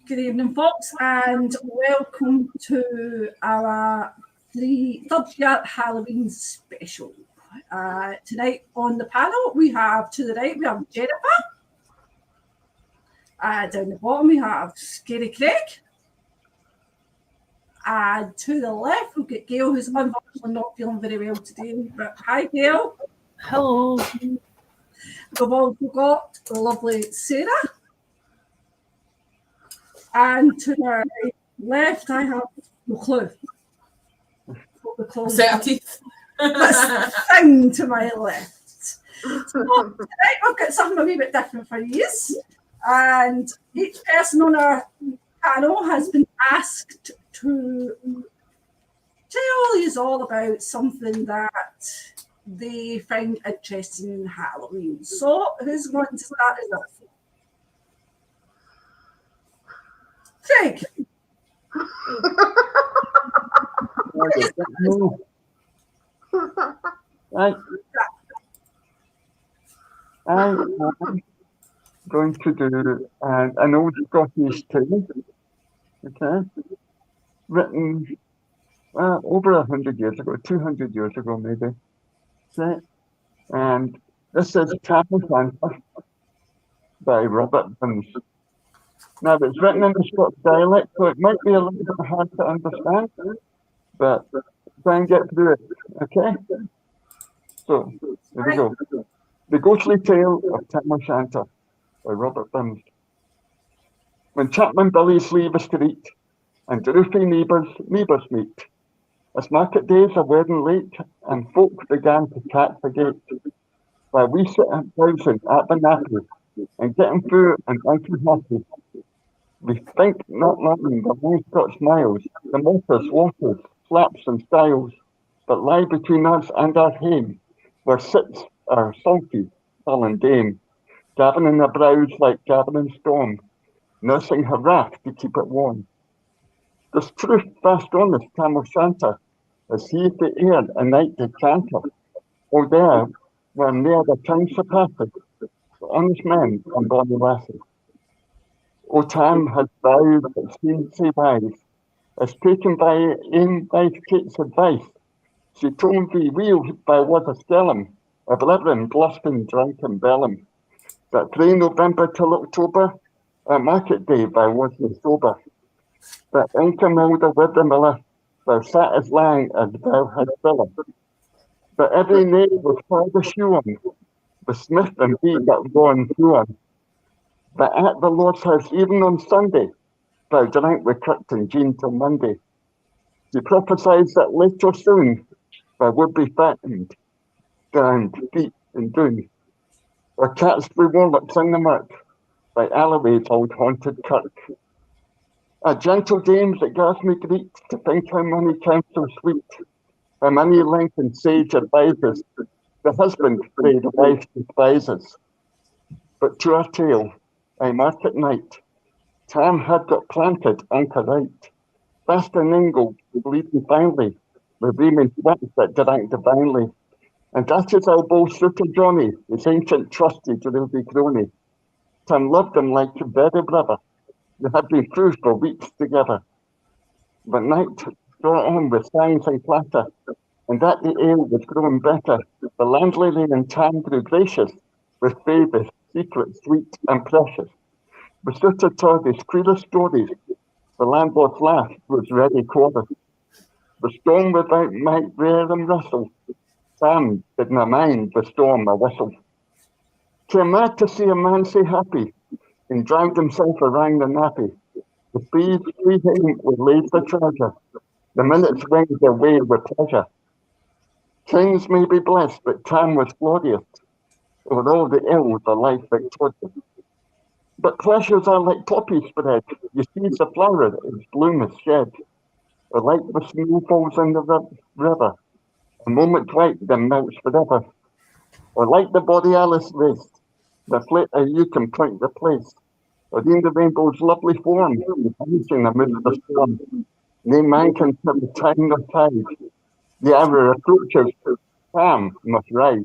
Good evening, folks, and welcome to our third year Halloween special. Tonight on the panel, we have to the right, we have Jennifer. Down the bottom, we have Scary Craig. And to the left, we've got Gail, who's unfortunately not feeling very well today. But hi, Gail. Hello. We've also got the lovely Sarah. And to my left, I have no clue. Set of teeth. This thing to my left. So tonight we've got something a wee bit different for you. And each person on our panel has been asked to tell you all about something that they find interesting in Halloween. So who's going to start us off? Craig. I'm going to do an old Scottish tale, okay, written over 100 years ago, 200 years ago maybe, okay? And this is Tam by Robert Burns. Now, it's written in the Scots dialect, so it might be a little bit hard to understand, but try and get through it, okay? So, here we go. The Ghostly Tale of Tam O'Shanter by Robert Burns. When Chapman Billies leave a street, and roofy neighbours meet, as market days are wearing late, and folk began to catch the gate, while we sit browsing at the nappy, and getting through and out and happy. We think not knowing the long Scots miles, the motors, waters, flaps and styles, that lie between us and our hame, where sits our sulky, sullen dame, gathering her brows like gathering storm, nursing her wrath to keep it warm. There's truth fast on this Tam O'Shanter, as he the air a night did canter. Oh there, where near the time surpasses, the honest men and bonny lasses. O Tam had vowed that seemed sae wise, as taken by Kate's advice, she told thee weel by what a skellum, of living, blushing, drunken bellum, that frae November till October, at market day thou wasna sober, that Inca Milder with the miller, thou sat as lang as thou had filler, but every knave was hard a shoe on, the smith and beat that gone through on. But at the Lord's house, even on Sunday, thou drank with Kirk and Jean till Monday. She prophesied that late or soon, thou would be fattened, drowned, deep and doon. Or cats with warlocks in the murk, by Alloway's old haunted kirk. A gentle dames that gives me greet, to think how many counsel sweet, how many lengthened sage advises, the husband frae the wife despises. But to our tale, I mark at night, Tam had got planted anchor right, fast in Ingle, bleeding finely, with reaming sweat that drank divinely, and at his elbow Suitor Johnny, his ancient trusty Ruby crony. Tam loved him like a very brother, they had been through for weeks together. But night brought on with signs and clatter, and that the ale was growing better, the landlady and Tam grew gracious, with favours, secret, sweet and precious. The Suitor told his queerest stories, the landlord's laugh was ready chorus. The storm without might rear and rustle, Tam didna mind the storm a whistle. 'Twere mad to see a man sae happy, and dragged himself around the nappy. The free him would leave the treasure, the minutes winged their way with pleasure. Kings may be blessed, but Tam was glorious, over all the ill the life victorious. But pleasures are like poppy spread, you seize the flower, its bloom is shed, or like the snow falls in the river, a moment white then melts forever, or like the borealis wrist, the flit you can point the place, or in the rainbow's lovely form, vanishing amidst the storm. No man can tell the time nor tide, the hour approaches, Tam must rise.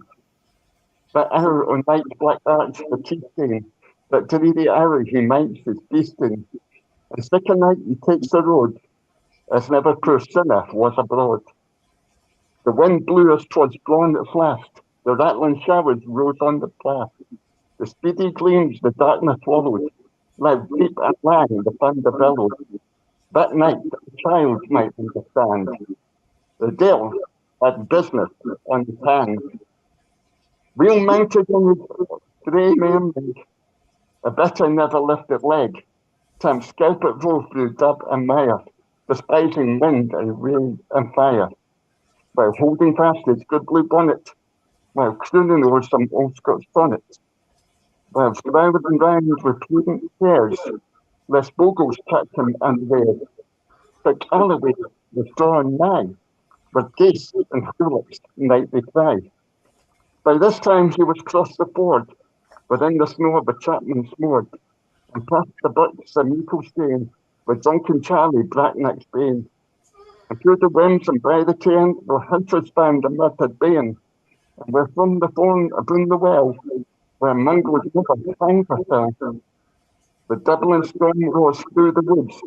That hour on night's black arch the tea stain, that dreary hour he minds his feasting, And sick a night he takes the road, as never poor sinner was abroad. The wind blew as 'twas gone at last, the rattling showers rose on the path, the speedy gleams the darkness swallowed, loud deep and lang the thunder bellowed. That night a child might understand, the devil had business on his hands. Wheel mounted on his grey mare, a bitter never lifted leg, Tam scalp it drove through dub and mire, despising wind and rain and fire, while holding fast his good blue bonnet, while crooning over some old Scotch sonnet, while shrouded and round with prudent cares, lest bogles catch him unawares. But Alloway was drawing nigh, with geese and tulips nightly cry. By this time he was crossed the ford, within the snow of the chapman's moor, and past the birks and meikle stane, with drunken Charlie Bracknack's bane. And through the whims and by the cairn, where hunters found a murdered bane, and where from the thorn aboon the well, where mangled never find herself. The Dublin storm rose through the woods,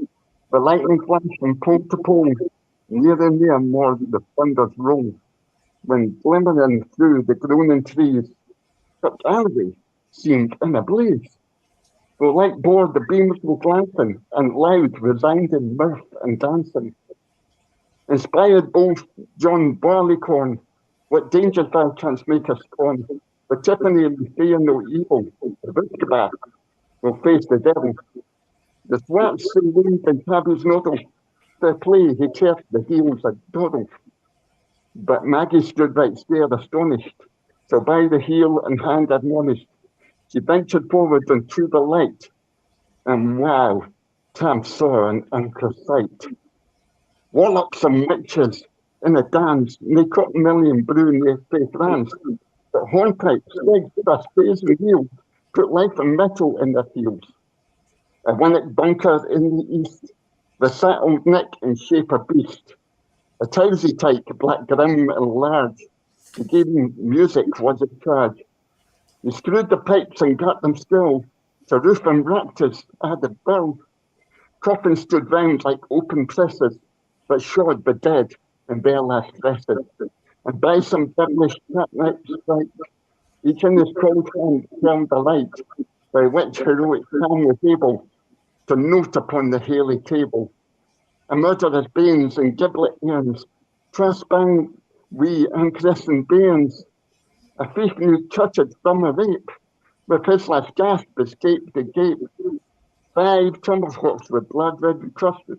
the lightning flashed from pole to pole, near and near more the thunders roll, when glimmering through the groaning trees, but Alloway seemed in a blaze. The light bore the beams were glancing, and loud resounding mirth and dancing. Inspired both John Barleycorn, what dangers thou canst make us scorn. But Tiffany we fear no evil, the Whiskabach will face the devil. The swats and wind and Tabby's noddle, their play he kept the heels of Doddle. But Maggie stood right there astonished, so by the heel and hand admonished, she ventured forward unto the light, and wow, Tam saw an unco sight. Warlocks and witches in a dance, nae cotton million brew nae faith rans, but hornpipes, legs, spades and wheels, put life and metal in their heels. A winnock bunker in the east, the saddled neck in shape of beast, a towsy tyke, black grim and large, he gave him music was it charge. He screwed the pipes and got them still, to roof and raptors added bill. Coffins stood round like open presses, but shod the dead in their last dresses. And by some devilish catnip strike, each in his cold hand held the light, by which heroic Tam was able to note upon the hairy table. A murderer's banes and giblet earns, traspang wee uncrescent bairns. A thief new touched from a rape, with his last gasp escaped the gape. 5 tomahawks with blood red crusted,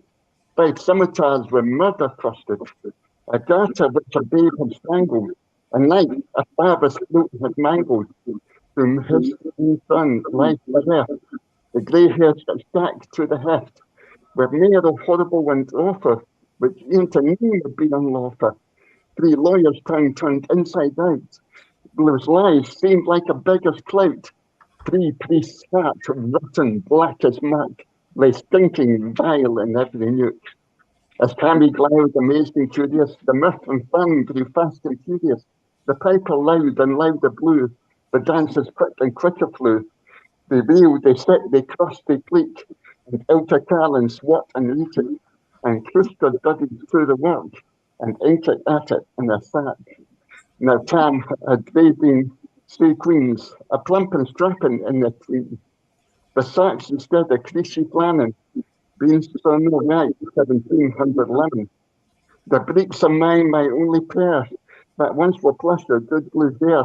5 scimitars with murder crusted, a garter which a babe had strangled, a knife a father's throat had mangled, whom his own son life bereft. The grey hairs got stacked to the heft, with many a horrible and awful, which e'en to name would be unlawful. 3 lawyers' town turned inside out, whose lives seemed like a beggar's clout. 3 priests fat, rotten, black as muck, lay stinking vile in every nook. As Tammy glowered, amazed and curious, the mirth and fun grew fast and furious. The piper loud and louder blew, the dancers quick and quicker flew. They reeled, they set, they crossed, they cleek, and out a car and swat and eat it, and cruised their duddies through the work, and ate it at it in a sack. Now Tam had they been 3 queens, a plump and strapping in the queen. The sacks instead of creasy flannin, being so no right, 1700 lemon. The breeks of mine my only prayer, that once were plastered good blue hair.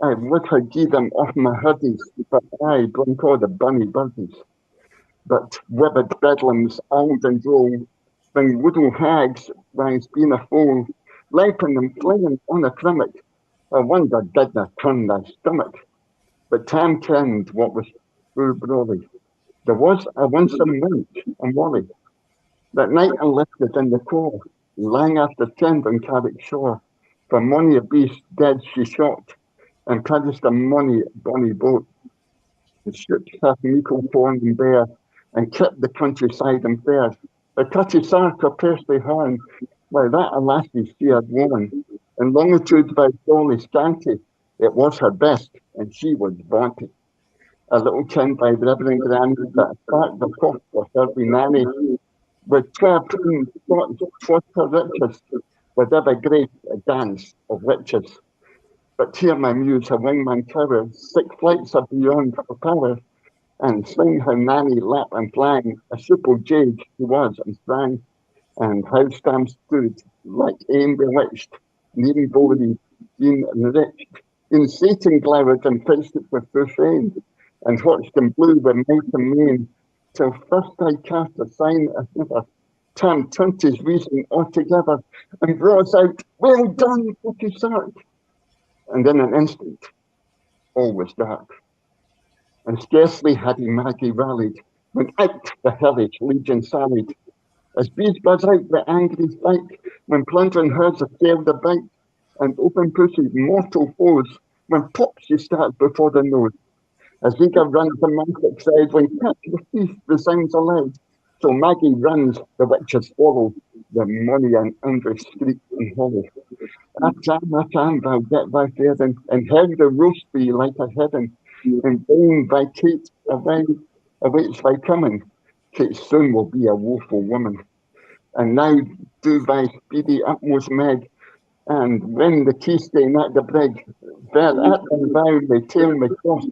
I would have gied them off my hoodies, but I drunk all the bunny birdies. But withered bedlams, old and droll, when woodle hags rise been a foal, laping and flinging on a crummock, I wonder didna turn thy stomach. But Tam kenned what was true brawly. There was a winsome wench and Wally, that night enlisted in the core, lying after tent on Carrick shore, for mony a beast dead she shot, and produced a mony bonny boat. The ships hath meikle corn and bear, and kept the countryside and fair. The cutty sark of Persley horn, why that a lassie she had worn, and longitude by solely scanty, it was her best, and she was vaunted. a little town by the river and granny that sparked the pot for every nanny, with 12 plain Scots trotter riches, with every grace a dance of witches. But here my muse, her wingman tower, 6 flights of beyond her power, and sing her nanny lap and flang, a simple jade she was and sprang, and house stamp stood like aim bewitched, nearing Bodie, being enriched. In Satan glowered and faced it with profane, and watched him blue with might and main, till first I cast a sign as never, turned his reason altogether, and roars out, "Well done, Lucky Sark!" And in an instant, all was dark. And scarcely had he Maggie rallied, when out the hellish legion sallied, as bees buzz out the angry fight, when plundering herds assailed the bite, and open pussy mortal foes, when pop she starts before the nose, as eager runs the magic side, when catch the feast resounds aloud. So Maggie runs, the witches follow, the money and Andrew screech and hollow. I can, thou get thy fair, and hang the roast thee like a heaven, and vain thy Kate awaits thy coming. Kate soon will be a woeful woman. And now do thy speedy utmost, Meg, and when the key stain at the brig, there at them down they tail me cross,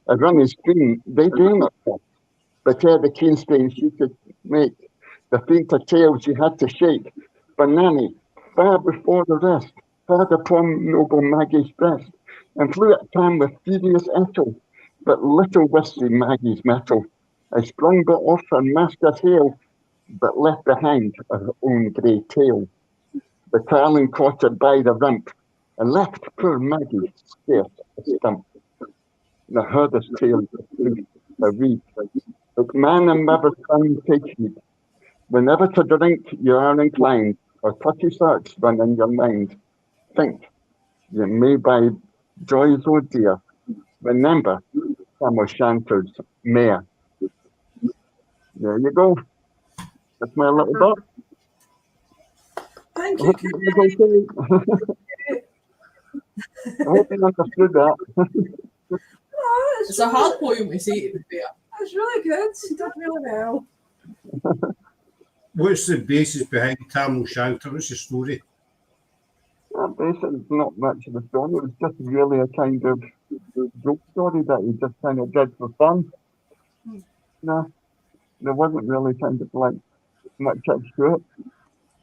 a running stream they do not cross. But ere the keen stain she could make, the fainter tail she had to shake, for Nanny, far before the rest, fared upon noble Maggie's breast, and flew at Tam with furious echo, but little wist Maggie's mettle. I sprung but off her master's hail, but left behind her own grey tail. The carlin caught her by the rump, and left poor Maggie scarce a stump. The herder's tail a reed. Look, man and mother son, take heed. Whenever to drink you are inclined, or touchy thoughts run in your mind, think you may buy joys, oh dear. Remember, Tam O'Shanter's mare. There you go. That's my little dot. Thank I you. hope it was okay. I hope you understood that. Oh, It's a hard poem to say, to be fair. That's really good. You did really well. What's the basis behind Tam O'Shanter? What's the story? Basically, it's not much of a story. It was just really a kind of joke story that he just kind of did for fun. No, there wasn't really kind of like much extra it.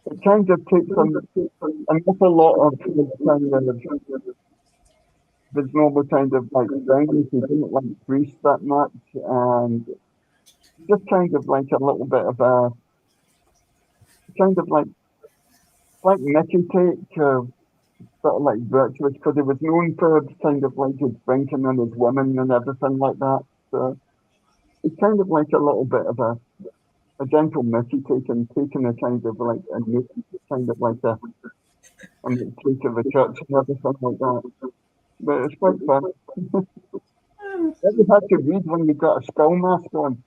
It kind of takes an awful lot of his kind of his normal kind of like things. He didn't like priests that much, and just kind of like a little bit of a kind of like Nicky take, sort of like virtuous, because he was known for kind of like his drinking and his women and everything like that. So it's kind of like a little bit of a gentle Mickey taking a kind of like a new kind of like a take of a church and everything like that. But it's quite fun. You have to read when you've got a skull mask on.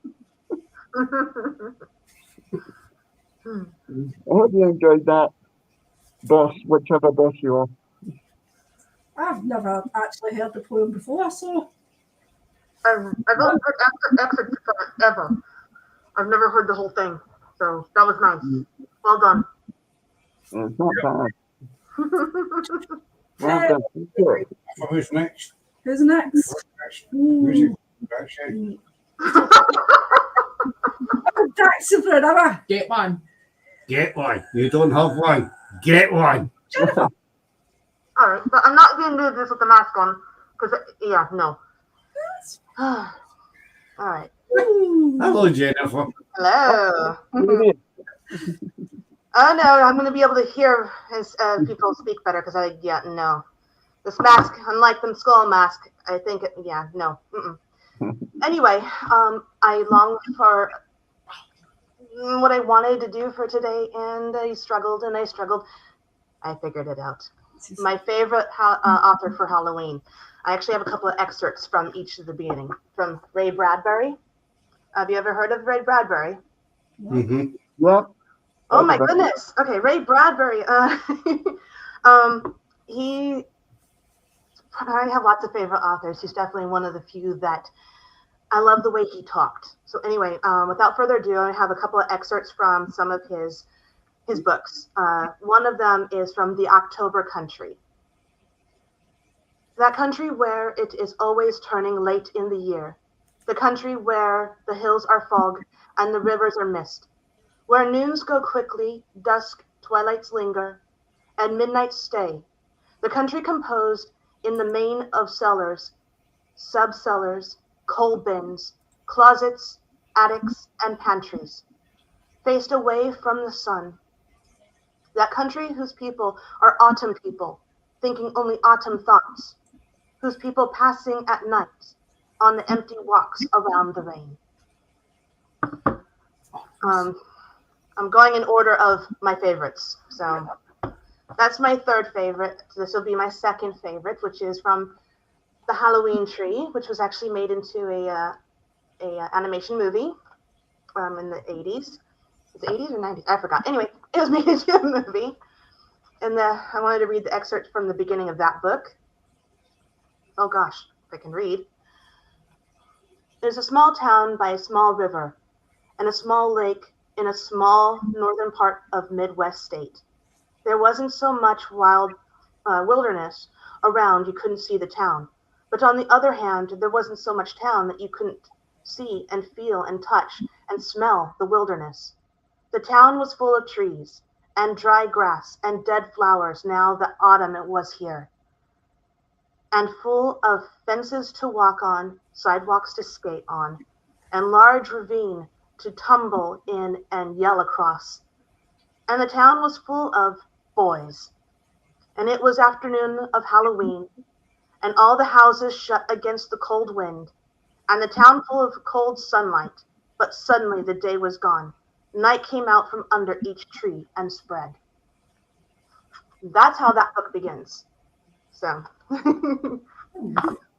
I hope you enjoyed that, boss, whichever boss you are. I've never actually heard the poem before, so I've only heard excerpts from it ever. I've never heard the whole thing, so that was nice. Well done. It's not bad. Well done. Good. Who's next? who's next? Music. Taxi for an hour. Get one. Get one. You don't have one. Get one. All right, but I'm not going to do this with the mask on, because, yeah, no. All right. Hello, Jennifer. Hello. Oh, no, I'm going to be able to hear his people speak better, because no. This mask, unlike the skull mask, I think, no. Anyway, I longed for what I wanted to do for today, and I struggled. I figured it out. My favorite author for Halloween. I actually have a couple of excerpts from each of the beginning. From Ray Bradbury. Have you ever heard of Ray Bradbury? Mm-hmm. Yeah. Oh my goodness. Okay, Ray Bradbury. I have lots of favorite authors. He's definitely one of the few that I love the way he talked. So anyway, without further ado, I have a couple of excerpts from some of his books. One of them is from The October Country. That country where it is always turning late in the year. The country where the hills are fog and the rivers are mist. Where noons go quickly, dusk, twilights linger, and midnights stay. The country composed in the main of cellars, sub-cellars, coal bins, closets, attics, and pantries, faced away from the sun. That country whose people are autumn people, thinking only autumn thoughts, whose people passing at night on the empty walks around the rain. I'm going in order of my favorites. So that's my third favorite. This will be my second favorite, which is from The Halloween Tree, which was actually made into a animation movie in the 80s. Was it 80s or 90s? I forgot. Anyway, it was made into a movie. And I wanted to read the excerpt from the beginning of that book. Oh gosh, if I can read. There's a small town by a small river and a small lake in a small northern part of Midwest state. There wasn't so much wild wilderness around you couldn't see the town. But on the other hand, there wasn't so much town that you couldn't see and feel and touch and smell the wilderness. The town was full of trees and dry grass and dead flowers now that autumn it was here, and full of fences to walk on, sidewalks to skate on, and large ravine to tumble in and yell across. And the town was full of boys. And it was afternoon of Halloween, and all the houses shut against the cold wind, and the town full of cold sunlight. But suddenly the day was gone. Night came out from under each tree and spread. That's how that book begins. So,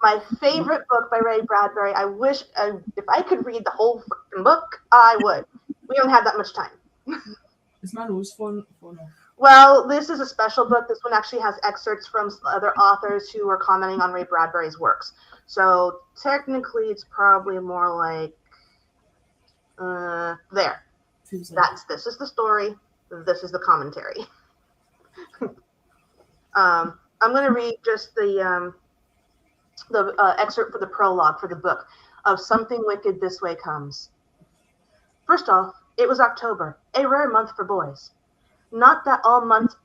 my favorite book by Ray Bradbury. I wish if I could read the whole freaking book, I would. We don't have that much time. Is my nose falling off? Well, this is a special book. This one actually has excerpts from other authors who were commenting on Ray Bradbury's works. So technically, it's probably more like there. This is the story. This is the commentary. I'm going to read just the excerpt for the prologue for the book of Something Wicked This Way Comes. First off, it was October, a rare month for boys. Not that all months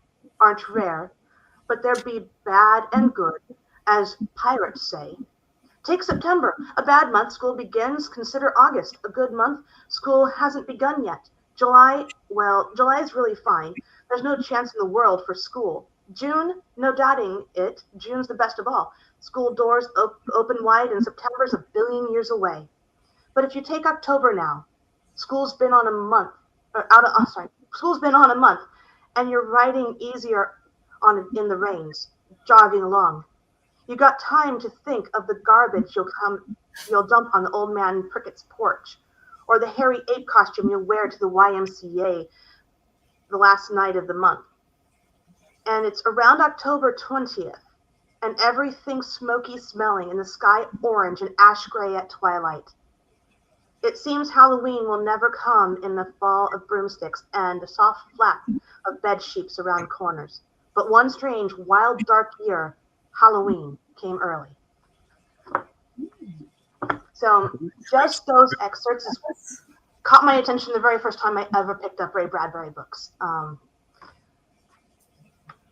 aren't rare, but there be bad and good, as pirates say. Take September, a bad month, school begins. Consider August, a good month, school hasn't begun yet. July is really fine. There's no chance in the world for school. June, no doubting it, June's the best of all. School doors open wide and September's a billion years away. But if you take October now, school's been on a month, and you're riding easier in the rains, jogging along. You got time to think of the garbage you'll dump on the old man Pricket's porch, or the hairy ape costume you'll wear to the YMCA the last night of the month. And it's around October 20th, and everything's smoky smelling, and the sky orange and ash gray at twilight. It seems Halloween will never come in the fall of broomsticks and the soft flap of bed sheets around corners. But one strange, wild, dark year, Halloween came early. So just those excerpts caught my attention the very first time I ever picked up Ray Bradbury books.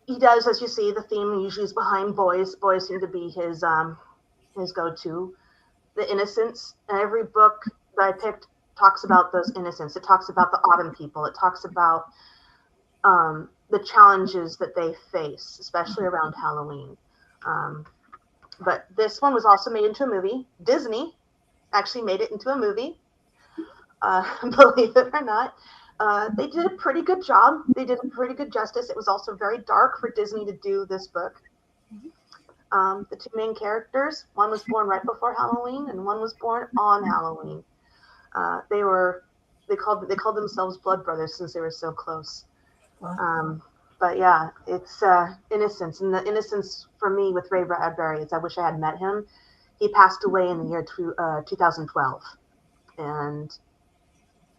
He does, as you see, the theme usually is behind boys. Boys seem to be his go-to. The innocence. And every book that I picked talks about those innocents. It talks about the autumn people. It talks about the challenges that they face, especially around Halloween. But this one was also made into a movie. Disney actually made it into a movie. Believe it or not. They did a pretty good job. They did a pretty good justice. It was also very dark for Disney to do this book. The two main characters, one was born right before Halloween and one was born on Halloween. They called themselves blood brothers since they were so close. Wow. But yeah, it's innocence. And the innocence for me with Ray Bradbury is I wish I had met him. he passed away in the year 2012. And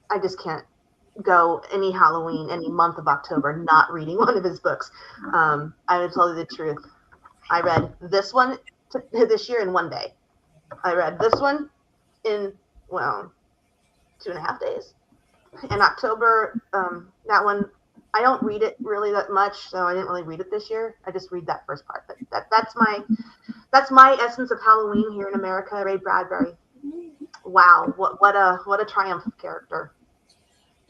I just can't go any Halloween, any month of October not reading one of his books. I will tell you the truth. I read this one this year in one day. I read this one in, 2.5 days. In October, that one, I don't read it really that much, so I didn't really read it this year. I just read that first part. But that's my essence of Halloween here in America. Ray Bradbury. Wow, what a triumph character.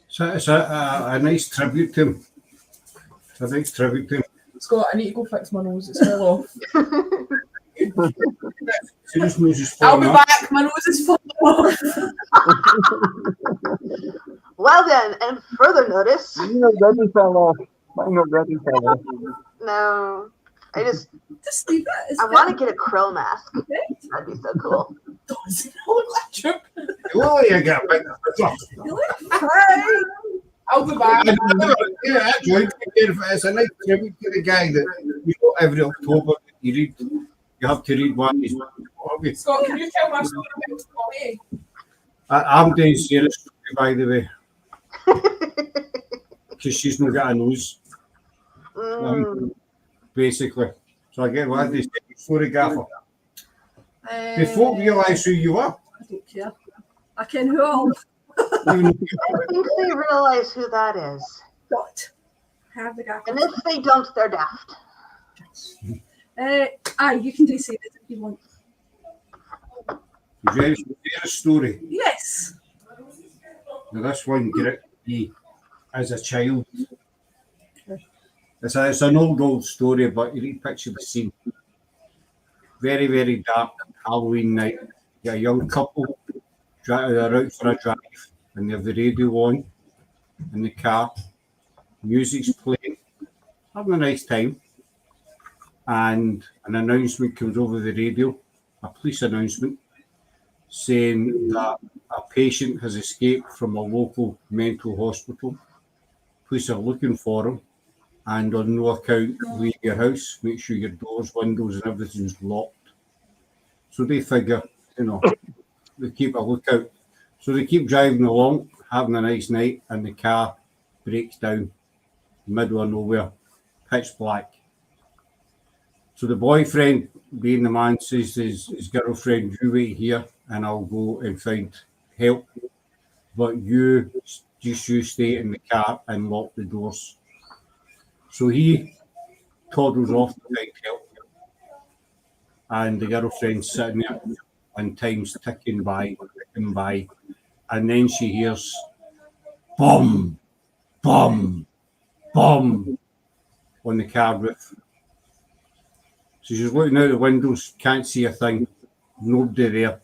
So it's a nice tribute to him. It's a nice tribute to him. Scott, I need to go fix my nose. It's fell off. His nose is I'll falling be off. back. My nose is falling off. Well then, and further notice. Mine already fell off. Mine already fell off. No, I just leave it. I want to get a krill mask. That'd be so cool. Does it look like Chip? Oh, you got right. You look fine. I'll be back. Yeah, actually, it's a nice tribute to the guy that every October you read. You have to read one. Scott, can you tell my story about Scotty? I'm doing Sarah's story, by the way, because she's not got a nose, basically. So I get what they say. Sorry, Gaffer. Before realise who you are. I don't care. I can who all. I think they realize who that is. Not. Have the guy. And if they don't, they're daft. You can do say this if you want. Is you ready to hear a story? Yes. Now this one gripped me as a child. It's an old story, but you need to picture the scene. Very, very dark Halloween night. You got a young couple, they're out for a drive, and they have the radio on in the car. Music's playing, having a nice time. And an announcement comes over the radio, a police announcement, saying that a patient has escaped from a local mental hospital. Police are looking for him, and on no account leave your house. Make sure your doors, windows, and everything's locked. So they figure, they keep a lookout. So they keep driving along, having a nice night, and the car breaks down, middle of nowhere, pitch black. So the boyfriend, being the man, says to his girlfriend, "You wait here and I'll go and find help. But you stay in the car and lock the doors." So he toddles off to find help. And the girlfriend's sitting there and time's ticking by. And then she hears boom, boom, boom on the car roof. So she's looking out the windows, can't see a thing, nobody there.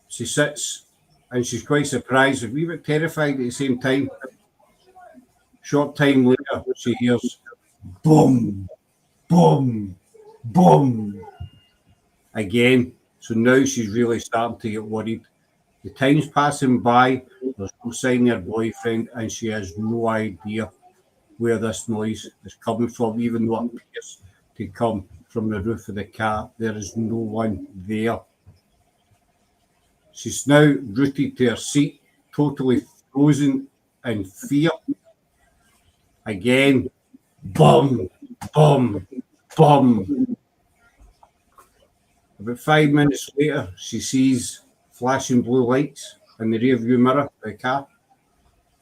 She sits and she's quite surprised, a wee bit terrified at the same time. Short time later, she hears boom, boom, boom again. So now she's really starting to get worried. The time's passing by, there's no sign of her boyfriend, and she has no idea where this noise is coming from, even though it appears to come from the roof of the car. There is no one there. She's now rooted to her seat, totally frozen in fear. Again, boom, boom, boom. About 5 minutes later, she sees flashing blue lights in the rear view mirror of the car,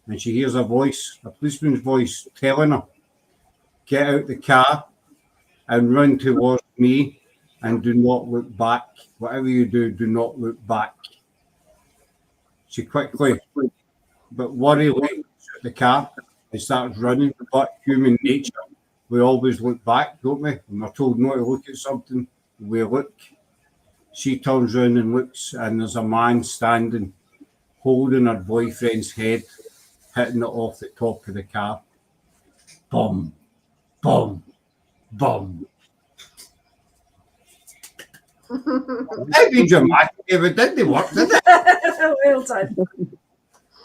and she hears a voice, a policeman's voice, telling her, "Get out the car and run towards me and do not look back. Whatever you do, do not look back." She quickly, but worriedly, at the car and starts running. But human nature, we always look back, don't we? When we're told not to look at something, we look. She turns around and looks, and there's a man standing, holding her boyfriend's head, hitting it off the top of the car. Boom, boom, boom. That'd be dramatic if it didn't work, did it? Well done.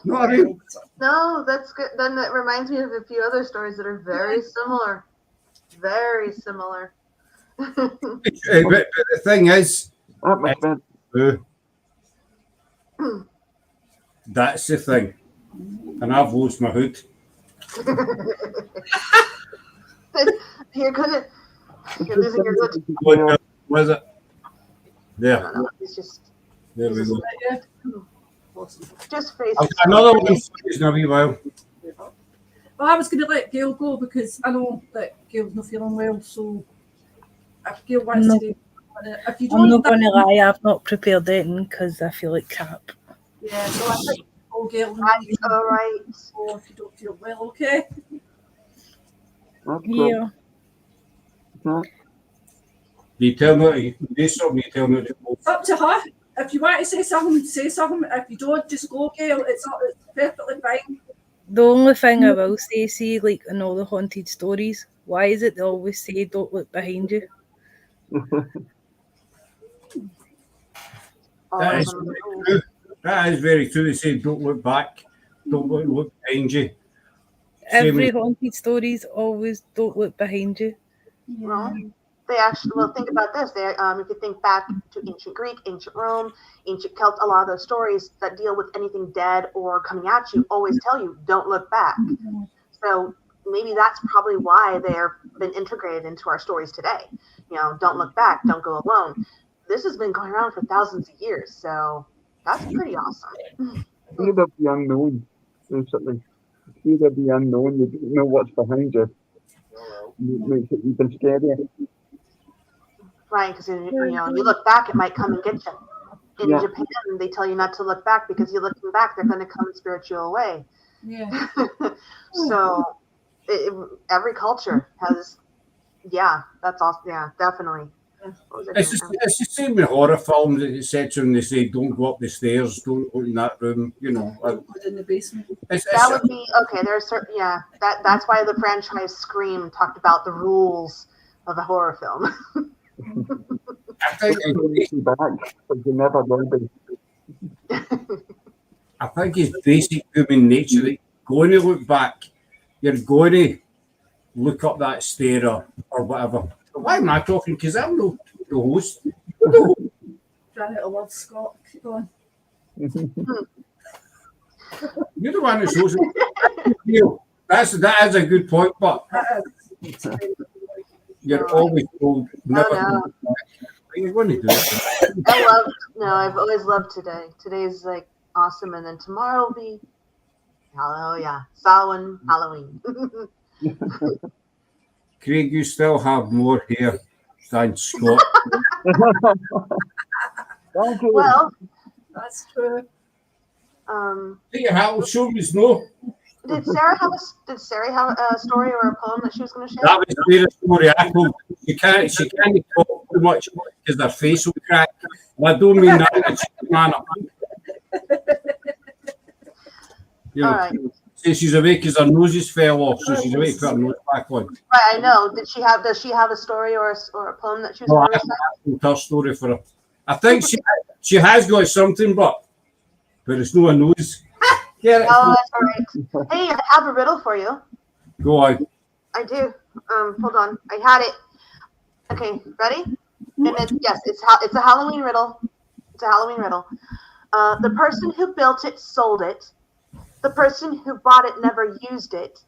Not really. No, that's good. Then that reminds me of a few other stories that are very similar. Very similar. But the thing is, That was bad. that's the thing. And I've lost my hood. You're losing your good. Yeah. Was it? I There. don't know. It's just There we go. just face. I've got another one for you in a wee while. Well, I was going to let Gail go because I know that Gail's not feeling well. So if Gail wants No. to do if you I'm don't, not going to lie, I've not prepared anything because I feel like crap. yeah. So I think Gail, That's all right. or if you don't feel well, okay. That's cool. Yeah. You tell me, you something, you tell me to go. It's up to her. If you want to say something, say something. If you don't, just go, Gail. It's perfectly fine. The only thing I will say, see, like in all the haunted stories, why is it they always say don't look behind you? That is very true. That is very true. They say don't look back, don't look behind you. Same Every with- haunted stories always don't look behind you. Well, they actually, well, think about this. They, if you think back to ancient Greek, ancient Rome, ancient Celts, a lot of those stories that deal with anything dead or coming at you always tell you, don't look back. So maybe that's probably why they're been integrated into our stories today. You know, don't look back, don't go alone. This has been going around for thousands of years, so that's pretty awesome. Fear of the unknown, basically. Fear of the unknown, you don't know what's behind you. It makes it even scarier. Right, because you look back, it might come and get you. In Yeah. Japan, they tell you not to look back because you're looking back, they're going to come and spirit you away. Yeah. So every culture has, yeah, that's awesome. Yeah, definitely. What was I It's doing? the same with horror films, etc. And they say don't go up the stairs, don't go in that room. You know, Put in the basement. That would be okay. There's certain, yeah. That's why the franchise Scream talked about the rules of a horror film. I think It's back, but you never will be. I think it's basic human nature that you're going to look back, you're going to look up that stair or whatever. But why am I talking? Because I'm the host. Ran out of love, Scott. Keep going. You're the one who's hosting. That is a good point, but you're always told never to look back. You're going to do it. I've always loved today. Today's like awesome, and then tomorrow will be, oh yeah, Samhain, Halloween. Craig, you still have more hair than Scott. Thank you. Well, That's true. Your hat will show me no. did Sarah have a story or a poem that she was going to share? That was the story I told. She can't talk too much because her face will crack. I don't mean that in a cheeky manner. You know, All right. say she's awake because her noses fell off, so she's awake to put her nose back on. Right, I know. Does she have a story or a poem that she was No, going I to recite? haven't told her story for her. I think she has got something, but it's no a nose. Yeah, Oh, that's all right. Hey, I have a riddle for you. go on. I do. Hold on. I had it. Okay, ready? And it's a Halloween riddle. It's a Halloween riddle. The person who built it sold it. The person who bought it never used it.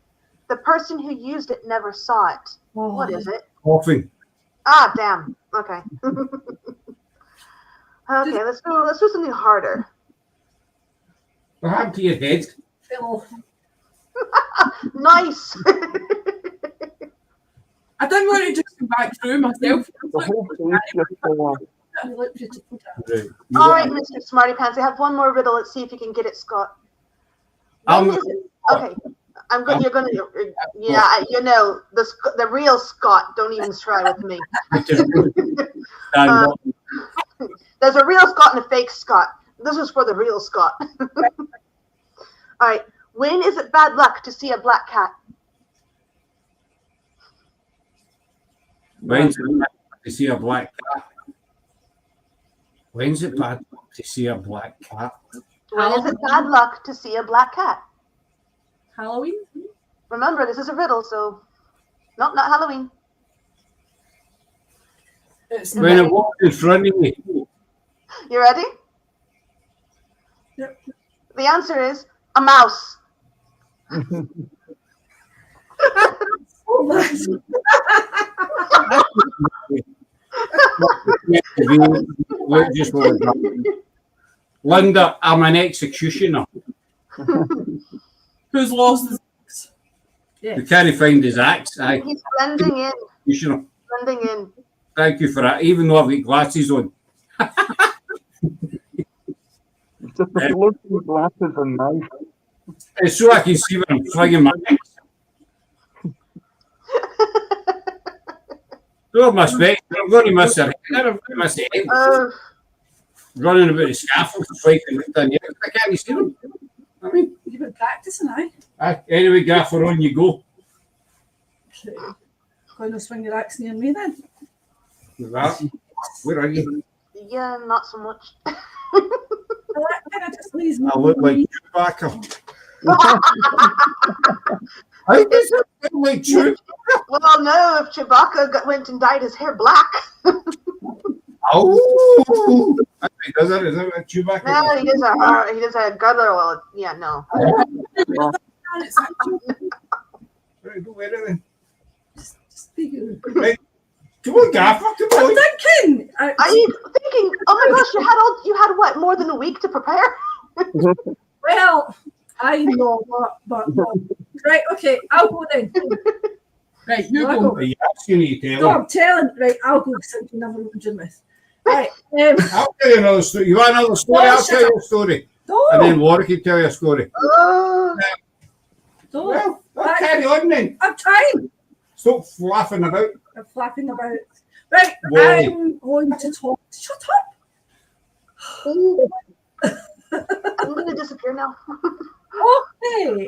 The person who used it never saw it. What is it? Coughing. Ah, damn. Okay. Okay, let's do something harder. What happened to your head? Phil. Nice. I didn't want to just come back through myself. The whole place just fell off. I look beautiful. Right. All right, Mr. Smarty Pants. I have one more riddle. Let's see if you can get it, Scott. When is it? Okay. I'm good. You're gonna. Yeah, you know the real Scott. Don't even try with me. Stand up. There's a real Scott and a fake Scott. This is for the real Scott. All right. When is it bad luck to see a black cat? When's it bad to see a black cat? When's it bad to see a black cat? When is it bad luck to see a black cat? Halloween? Remember, this is a riddle, so nope, not Halloween. It's When it walks in front of you. You ready? Yep. The answer is a mouse. Oh my. Just Linda, I'm an executioner. who's lost his axe? Yes. You can't find his axe. Aye. He's blending in. Executioner. Blending in. Thank you for that, even though I've got glasses on. It's just the floating glasses and knife. It's so I can see when I'm swinging my axe. So my specs, I'm going to miss her. I'm going to miss the head. Running about the scaffold, fighting with the I can't see them. I mean, You've been practicing, aye? Anyway, Gaffer, on you go. Okay. Going to swing your axe near me then. Where are you? Yeah, not so much. Well, that kind of just leaves me. I look like Chewbacca. How does it look like Chewbacca? Well, no, if Chewbacca went and dyed his hair black. Oh, does that? Is that what Chewbacca? No, he does a guttural. Yeah, no. Right, go where then? Just be good. Right. Come on, Gaffer, come I'm on. thinking. Are you thinking? Oh my gosh, you had what? More than a week to prepare. Well, I know, but right. Okay, I'll go then. Right, you I'll go. Are you asking me to No, tell him? I'm telling. Right, I'll go because I've never mentioned this. Right. I'll tell you another story. You want another story? No, I'll shut tell you a story. And then Don't. Warwick can tell you a story. Don't. Well, I'll carry on then. I'm trying. Stop flapping about. I'm flapping about. Right, Wally. I'm going to talk. Shut up. I'm gonna disappear now. Okay.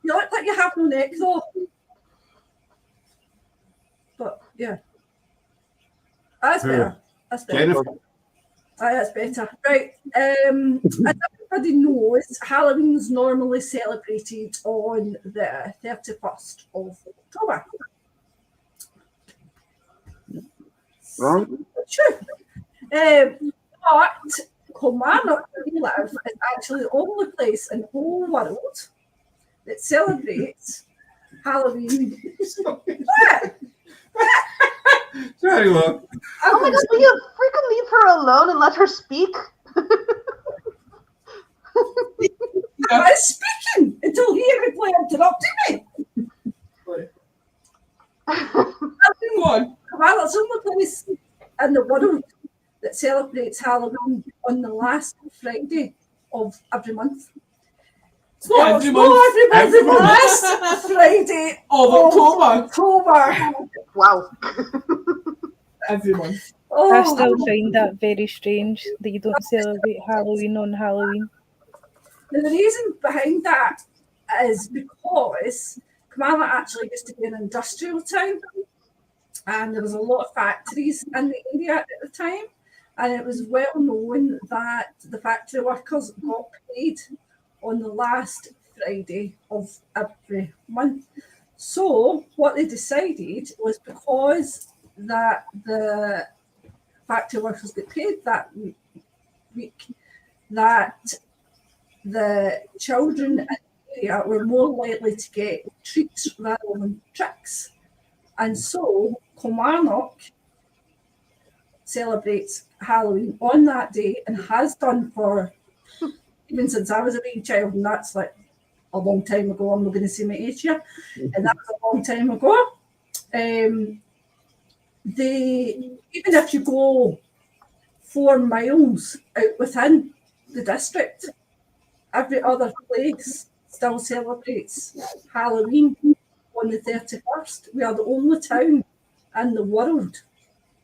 You look like you have no neck though. But yeah. That's better. That's better. Jennifer. That's better. Right. As everybody knows, Halloween's normally celebrated on the 31st of October. Right? True. But Kilmarnock, where we live, is actually the only place in the whole world that celebrates Halloween. What? Sorry, what? Oh my god, will you freaking leave her alone and let her speak? I was speaking until he everybody interrupted me. Go on. Kilmarnock's the only place in the world that celebrates Halloween on the last Friday of every month. It's not every month. Oh, every month, Every the month. last Friday Of October. October. Wow. Every month. I Oh, still find that very strange that you don't celebrate Halloween on Halloween. the reason behind that is because Kilmarnock actually used to be an industrial town, and there was a lot of factories in the area at the time, and it was well known that the factory workers got paid on the last Friday of every month. So what they decided was, because that the factory workers get paid that week, that the children in the area were more likely to get treats rather than tricks. And so Kilmarnock celebrates Halloween on that day and has done for even since I was a wee child, and that's like a long time ago. I'm not going to say my age here, and that was a long time ago. Even if you go 4 miles out within the district, every other place still celebrates Halloween on the 31st. We are the only town in the world,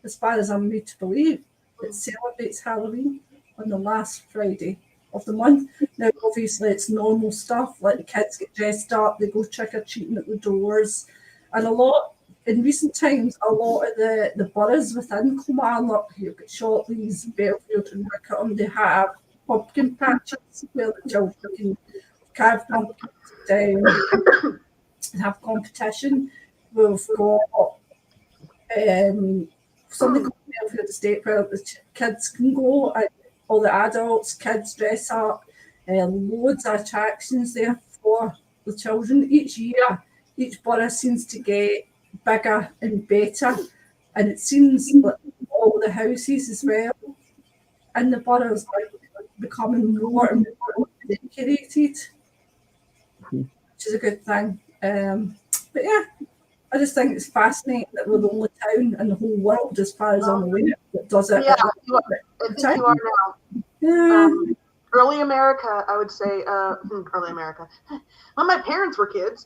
as far as I'm made to believe, that celebrates Halloween on the last Friday of the month. Now, obviously, it's normal stuff, like the kids get dressed up, they go trick-or-treating at the doors, and in recent times, a lot of the boroughs within Kilmarnock, you've got Shotley's, Belfield and Wickham, they have pumpkin patches where the children can carve pumpkins down and have competition. We've got something called Welfare Estate where the kids can go, and all the adults, kids dress up, loads of attractions there for the children. Each year, each borough seems to get bigger and better, and it seems like all the houses as well in the boroughs are becoming more and more decorated, which is a good thing. But yeah, I just think it's fascinating that we're the only town in the whole world, as far as I'm aware, that does it. Yeah, I think you are now. Yeah. Early America, I would say, early America. When my parents were kids,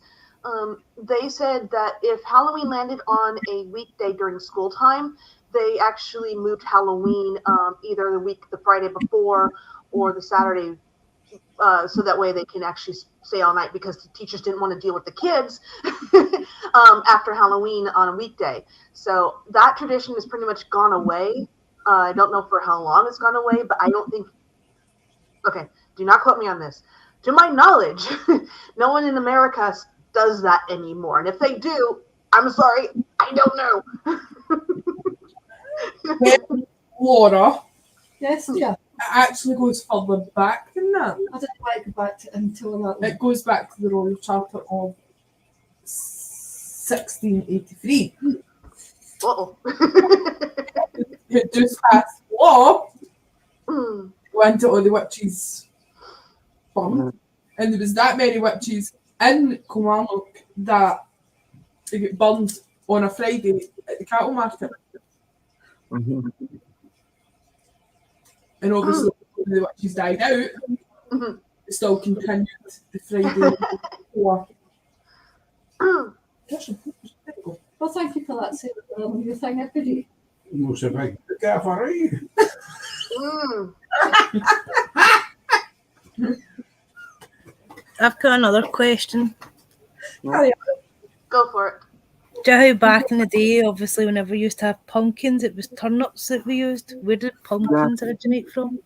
they said that if Halloween landed on a weekday during school time, they actually moved Halloween either the Friday before or the Saturday, so that way they can actually stay all night, because the teachers didn't want to deal with the kids after Halloween on a weekday. So that tradition has pretty much gone away. I don't know for how long it's gone away, but I don't think. Okay, do not quote me on this. To my knowledge, no one in America does that anymore. And if they do, I'm sorry, I don't know. Laura, Yes, yeah. it actually goes further back than that. I didn't like go back to until that. It goes back to the Royal Charter of 1683. Uh-oh. It just passed law, Mm. went to all the witches' bum, and there was that many witches in Kilmarnock that they get burned on a Friday at the cattle market. Mhm. And obviously, when the witches died out, Mhm. it still continued the Friday before. Mm. There you go. Well, thank you for that, Sarah. Your thing, everybody. No, so big. Careful, right? Mm. I've got another question. Go for it. Do you know how back in the day, obviously, whenever we used to have pumpkins, it was turnips that we used? Where did pumpkins originate from?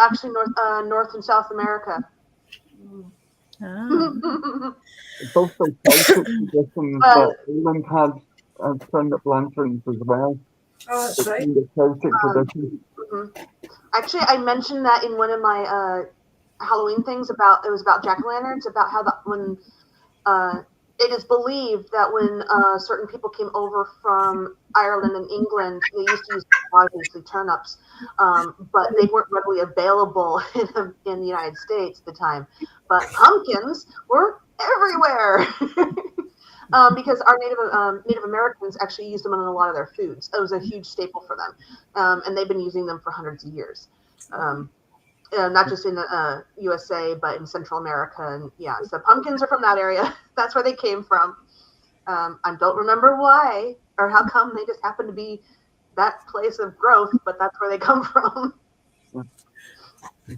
Actually, North and South America. Ah. It's also Celtic traditions that England had turnip lanterns as well. Oh, that's It's right. in the Celtic tradition. Mhm. Actually, I mentioned that in one of my Halloween things it was about jack-o'-lanterns, about how when it is believed that when certain people came over from Ireland and England, they used to use obviously turnips, but they weren't readily available in the United States at the time. But pumpkins were everywhere. Because our Native Americans actually used them in a lot of their foods. It was a huge staple for them, and they've been using them for hundreds of years. Not just in the USA, but in Central America, and yeah, so pumpkins are from that area. That's where they came from. I don't remember why or how come they just happen to be that place of growth, but that's where they come from.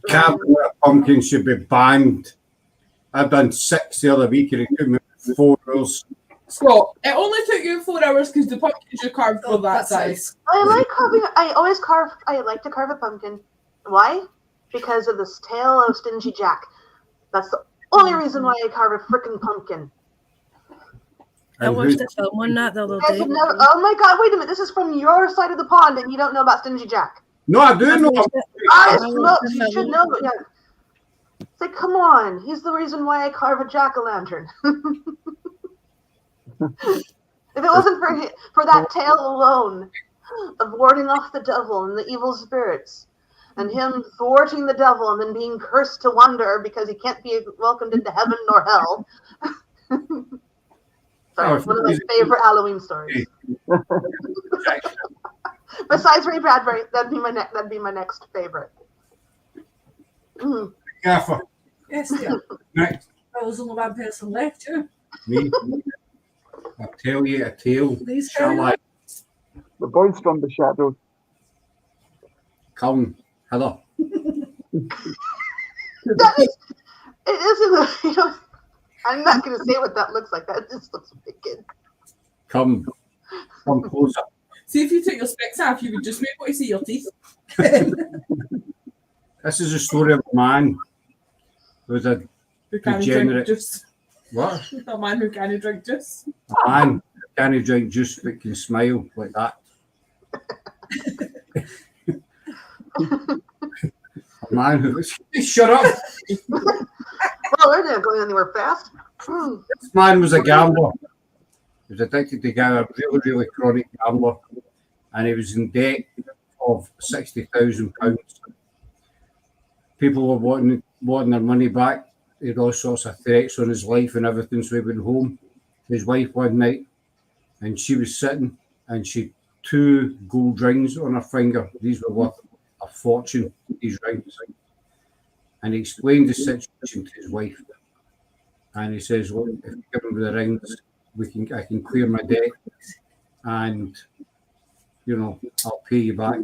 Carving a pumpkin should be banned. I've done 6 the other week and it took me 4 hours. So it only took you 4 hours because the pumpkins you carved were that That's size. I like carving. I like to carve a pumpkin. Why? Because of this tale of Stingy Jack. That's the only reason why I carve a freaking pumpkin. I watched a film on that the other You guys day. have never, oh my god, wait a minute. This is from your side of the pond and you don't know about Stingy Jack. No, I do know. You should know. Yeah. It's like, come on. He's the reason why I carve a jack-o'-lantern. If it wasn't for that tale alone of warding off the devil and the evil spirits, and him thwarting the devil and then being cursed to wander because he can't be welcomed into heaven nor hell. Sorry, one of my favorite Halloween stories. Besides Ray Bradbury, that'd be my next favorite. Careful. Yes, yeah. Next. There was only one person left, yeah. Me. I'll tell you a tale. Please Shall carry I? The voice from the shadows. Come, Heather. That is, it isn't. I'm not going to say what that looks like. That just looks wicked. Come closer. See, if you took your specs off, you would just be able to see your teeth. This is a story of a man who was a Who can't drink degenerate. juice. What? A man who can't drink juice. A man who can't drink juice but can smile like that. Man who was, shut up. Well, they're not going anywhere fast. This man was a gambler. He was addicted to gambling, a really, really chronic gambler. And he was in debt of £60,000. People were wanting their money back. He had all sorts of threats on his life and everything. So he went home to his wife one night, and she was sitting, and she had 2 gold rings on her finger. These were worth a fortune, these rings. And he explained the situation to his wife. And he says, "Look, if you give me the rings, I can clear my debt, and I'll pay you back."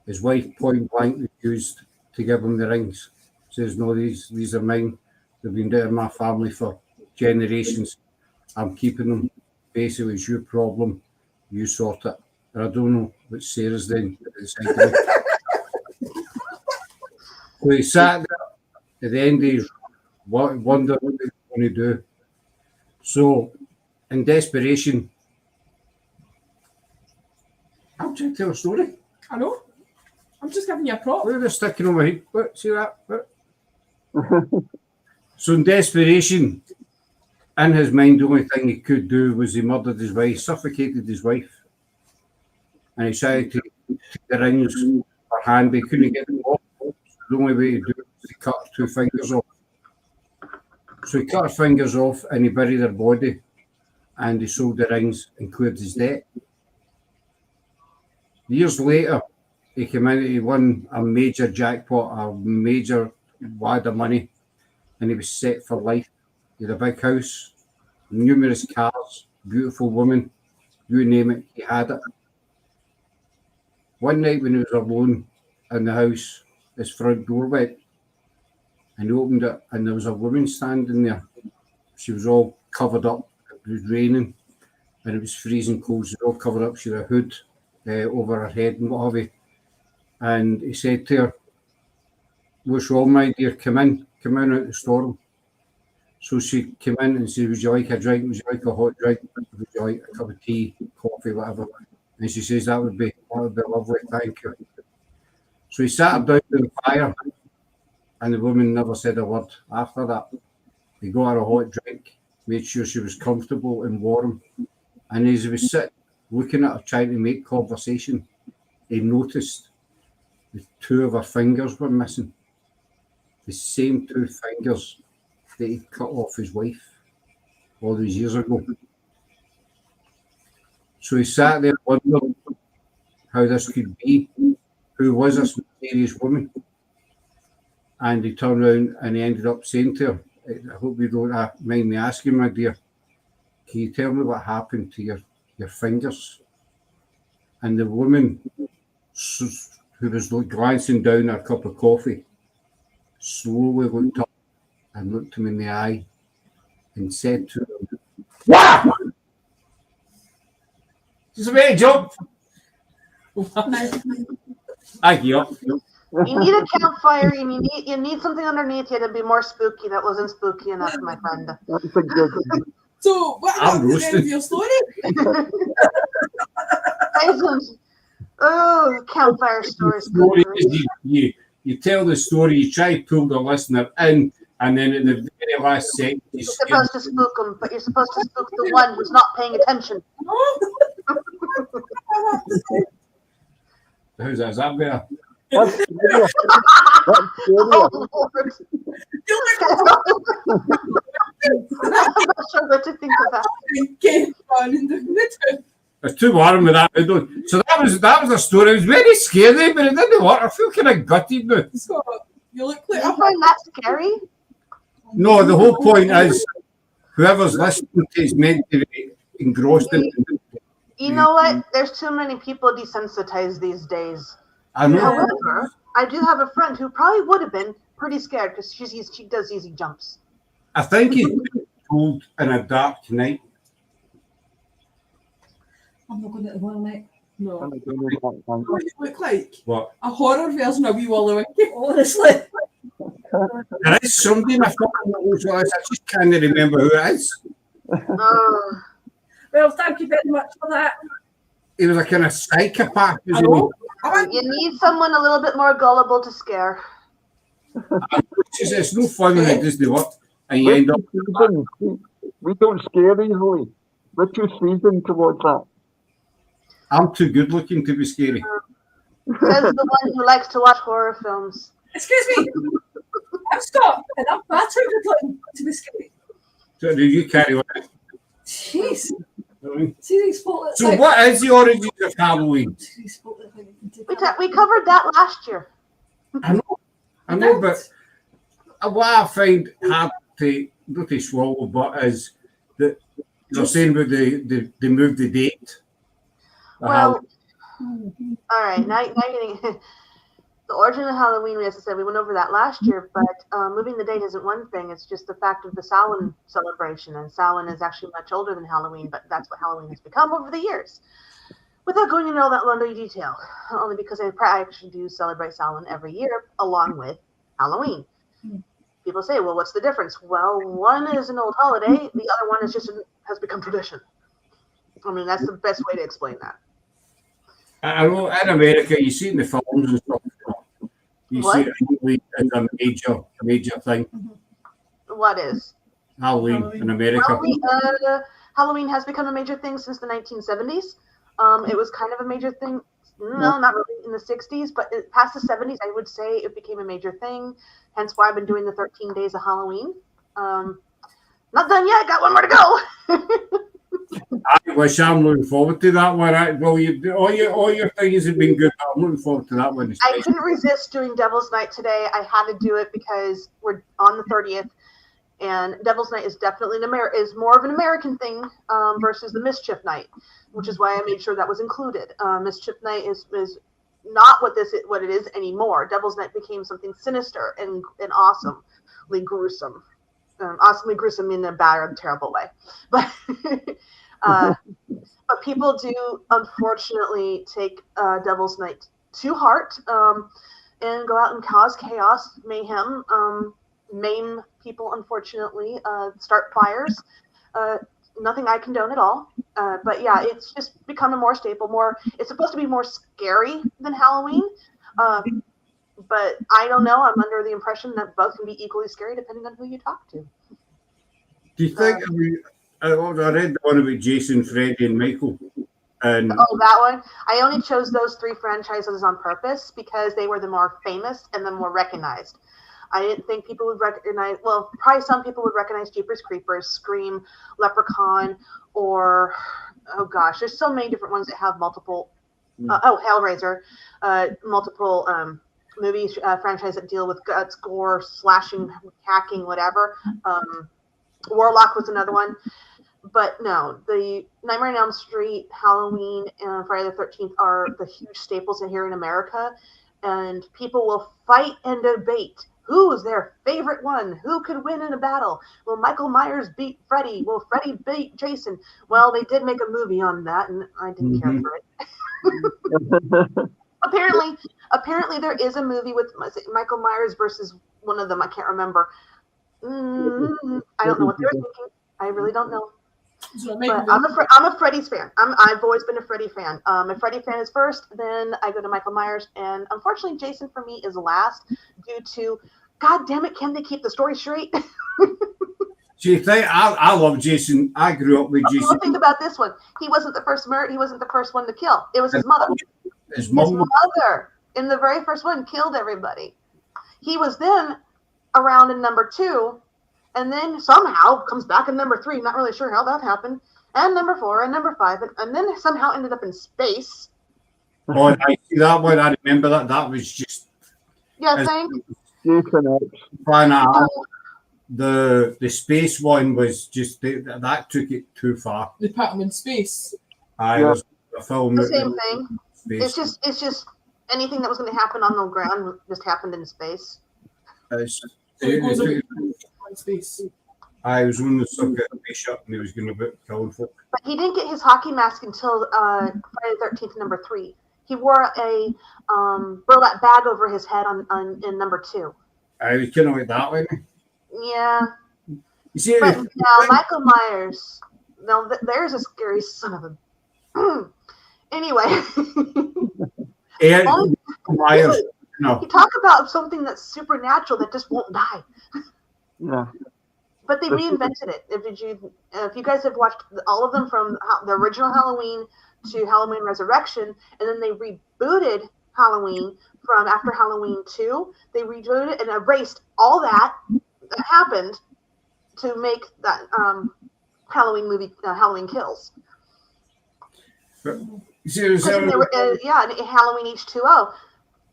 His wife point blank refused to give him the rings. Says, "No, these are mine. They've been there in my family for generations. I'm keeping them. Basically, it's your problem. You sort it." And I don't know what Sarah's then. So he sat there at the end of his wondering what he was going to do. So, in desperation, I'm trying to tell a story. I know. I'm just giving you a prop. Look at this sticking on my head. Look, see that? Look. So in desperation, in his mind, the only thing he could do was he murdered his wife, suffocated his wife. And he tried to take the rings her hand, but he couldn't get them off. The only way to do it was to cut her 2 fingers off. So he cut her fingers off and he buried her body, and he sold the rings and cleared his debt. Years later, he came in, he won a major jackpot, a major wad of money, and he was set for life. He had a big house, numerous cars, beautiful woman, you name it, he had it. One night when he was alone in the house, his front door went, and he opened it, and there was a woman standing there. She was all covered up. It was raining, and it was freezing cold. She was all covered up. She had a hood over her head and what have you. And he said to her, "What's wrong, my dear? Come in out of the storm." So she came in and said, "Would you like a drink? Would you like a hot drink? Would you like a cup of tea, coffee, whatever?" And she says, that would be lovely, thank you." So he sat her down to the fire, and the woman never said a word after that. He got her a hot drink, made sure she was comfortable and warm. And as he was sitting, looking at her, trying to make conversation, he noticed the 2 of her fingers were missing. The same 2 fingers that he'd cut off his wife all those years ago. So he sat there wondering how this could be. Who was this mysterious woman? And he turned around and he ended up saying to her, "I hope you don't mind me asking, my dear, can you tell me what happened to your fingers?" And the woman, who was glancing down her cup of coffee, slowly looked up and looked him in the eye and said to him, "What?" Just a bit of jump. I give up. You need a campfire, and you need something underneath you to be more spooky. That wasn't spooky enough, my friend. That's a good. So, what happened at the end of your story? Oh, campfire stories. Story is you tell the story, you try to pull the listener in, and then at the very last second, You're supposed to spook them, but you're supposed to spook the one who's not paying attention. How's that? Is that better? That's scary. That's scary. Oh, Lord. I'm not sure what to think of that. It's too warm with that window. So that was the story. It was very scary, but it didn't work. I feel kind of gutted now. So, you look like You find that scary? No, the whole point is whoever's listening to is meant to be engrossed in it. You know what? There's too many people desensitized these days. I know. However, I do have a friend who probably would have been pretty scared because she does easy jumps. I think he's been told in a dark night. I'm not going to the one night. no. I don't know what What does it look like? What? A horror version of Wee Wallowinky. Honestly. There is somebody in my fucking knows what it is. I just can't remember who it is. Oh, Well, thank you very much for that. he was a kind of psychopath, I wasn't he? know. You need someone a little bit more gullible to scare. It's no fun when it doesn't work, and you We're end up. too seasoned. We don't scare easily. We're too seasoned towards that. I'm too good looking to be scary. Says the one who likes to watch horror films. Excuse me. I've got enough battery to be scary. So did you carry on? Jeez. Really? See these folk. So what is the origins of Halloween? We covered that last year. I know, but what I find hard to not to swallow, but is that you're saying about they moved the date. Well, all right. Now getting the origin of Halloween. As I said, we went over that last year, but moving the date isn't one thing. It's just the fact of the Samhain celebration, and Samhain is actually much older than Halloween, but that's what Halloween has become over the years. Without going into all that lovely detail, only because I actually do celebrate Samhain every year along with Halloween. People say, well, what's the difference? Well, one is an old holiday. The other one is has become tradition. I mean, that's the best way to explain that. I know in America, you see it in the films and stuff. You What? see it as a major thing. What is? Halloween in America. Halloween has become a major thing since the 1970s. It was kind of a major thing. No, not really in the 60s, but past the 70s, I would say it became a major thing. Hence why I've been doing the 13 days of Halloween. Not done yet. Got one more to go. I wish I'm looking forward to that one. All your things have been good. I'm looking forward to that one. I couldn't resist doing Devil's Night today. I had to do it because we're on the 30th, and Devil's Night is definitely is more of an American thing versus the Mischief Night, which is why I made sure that was included. Mischief Night is not what it is anymore. Devil's Night became something sinister and awesomely gruesome. Awesomely gruesome in a bad, terrible way, but but people do unfortunately take Devil's Night to heart and go out and cause chaos, mayhem, maim people. Unfortunately, start fires. Nothing I condone at all, but yeah, it's just become a more staple. It's supposed to be more scary than Halloween. But I don't know. I'm under the impression that both can be equally scary depending on who you talk to. Do you think? I read the one about Jason, Freddy, and Michael. And that one. I only chose those three franchises on purpose because they were the more famous and the more recognized. I didn't think people would recognize. Well, probably some people would recognize Jeepers Creepers, Scream, Leprechaun, or there's so many different ones that have multiple. Hellraiser, multiple. Movies franchise that deal with guts, gore, slashing, hacking, whatever. Warlock was another one. But no, the Nightmare on Elm Street, Halloween, and Friday the 13th are the huge staples here in America. And people will fight and debate who's their favorite one. Who could win in a battle? Will Michael Myers beat Freddy? Will Freddy beat Jason? Well, they did make a movie on that, and I didn't care for it. Apparently, there is a movie with Michael Myers versus one of them. I can't remember. I don't know what they're thinking. I really don't know. But I'm a Freddy's fan. I've always been a Freddy fan. If Freddy fan is first, then I go to Michael Myers, and unfortunately, Jason for me is last due to, God damn it, can they keep the story straight? Do you think I love Jason? I grew up with Jason. Think about this one. He wasn't the first murder. He wasn't the first one to kill. It was his mother. His mother, in the very first one, killed everybody. He was then around in number 2, and then somehow comes back in number 3. Not really sure how that happened. And number 4 and number 5, and then somehow ended up in space. Oh, I see that one. I remember that. That was just. Yeah, thanks. The space one was just that took it too far. They put him in space. Was a film. The same thing. It's just anything that was going to happen on the ground just happened in space. Space. I was on the subject of a shot and he was going to be killing folk. But he didn't get his hockey mask until Friday the 13th, number 3. He wore a burlap bag over his head in number 2. I was kind of like that, wasn't he? Yeah. You see, but now Michael Myers. Now there's a scary son of a. Anyway, And Myers, no. you talk about something that's supernatural that just won't die. Yeah. But they reinvented it. If you guys have watched all of them from the original Halloween to Halloween Resurrection, and then they rebooted Halloween from after Halloween 2, they rebooted it and erased all that happened to make that Halloween movie, Halloween Kills. And Halloween H2O,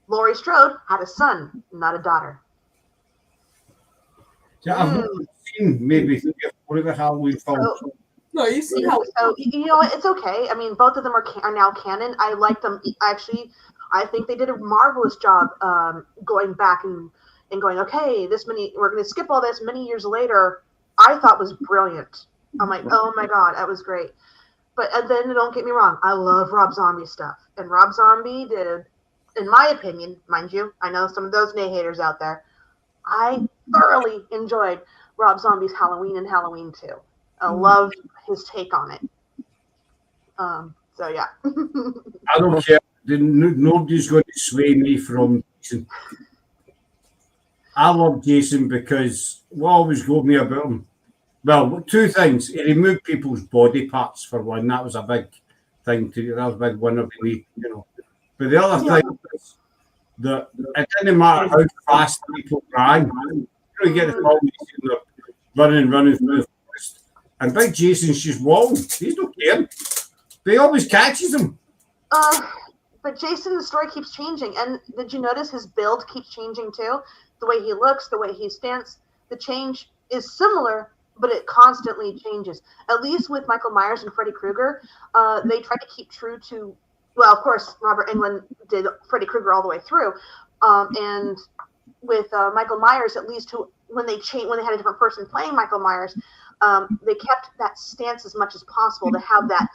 Laurie Strode had a son, not a daughter. Yeah, I've not seen maybe 3 or 4 of the Halloween films. No, you see how. So you know what? It's okay. I mean, both of them are now canon. I like them. Actually, I think they did a marvelous job going back and going, okay, we're going to skip all this many years later. I thought was brilliant. I'm like, oh my God, that was great. But then don't get me wrong, I love Rob Zombie stuff. And Rob Zombie did, in my opinion, mind you, I know some of those nay haters out there, I thoroughly enjoyed Rob Zombie's Halloween and Halloween 2. I loved his take on it. So yeah. I don't care. Nobody's going to sway me from Jason. I love Jason because what always got me about him, well, 2 things. He removed people's body parts for one. That was a big thing to do. That was a big one of me, you know. But the other thing is that it didn't matter how fast people ran. You get the film, they're running through the forest. And Big Jason's just walking. He's not caring. But he always catches him. But Jason, the story keeps changing. And did you notice his build keeps changing too? The way he looks, the way he stands, the change is similar, but it constantly changes. At least with Michael Myers and Freddy Krueger, they tried to keep true to, well, of course, Robert Englund did Freddy Krueger all the way through. And with Michael Myers, at least when they had a different person playing Michael Myers, they kept that stance as much as possible to have that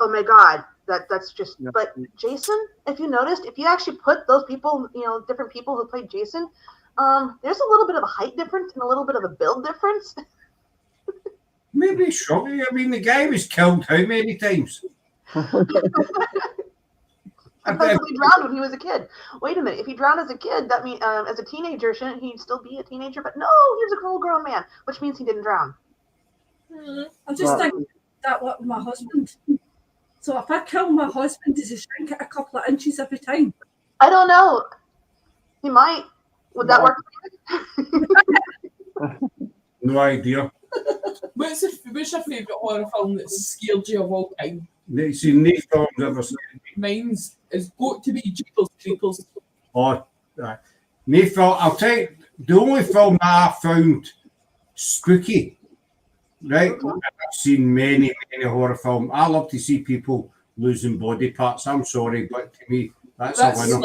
oh my God, that's just. Yeah. But Jason, if you noticed, if you actually put those people, different people who played Jason, there's a little bit of a height difference and a little bit of a build difference. Maybe shocking. I mean, the guy was killed how many times? Supposedly drowned when he was a kid. Wait a minute. If he drowned as a kid, that means as a teenager, shouldn't he still be a teenager? But no, he was a full-grown man, which means he didn't drown. I'm just thinking that with my husband. So if I kill my husband, does he shrink it a couple of inches every time? I don't know. He might. Would that work for you? No idea. What's your favourite horror film that's scared you of all time? See, no film's ever scared me. Mine's has got to be Jeepers Creepers. Oh, no film. I'll tell you, the only film that I found spooky, right? I've seen many horror films. I love to see people losing body parts. I'm sorry, but to me, that's a winner.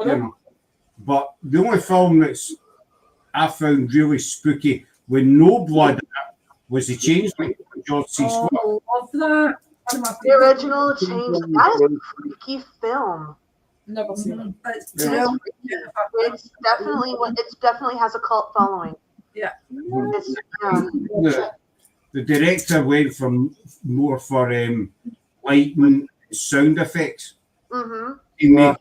You know. But the only film that's I found really spooky with no blood in it was The Changeling, George C. Scott. Oh, love that. The original Changeling. That is a freaky film. Never seen it. It's definitely has a cult following. Yeah. The director went more for lighting, sound effects. Mm-hmm. He made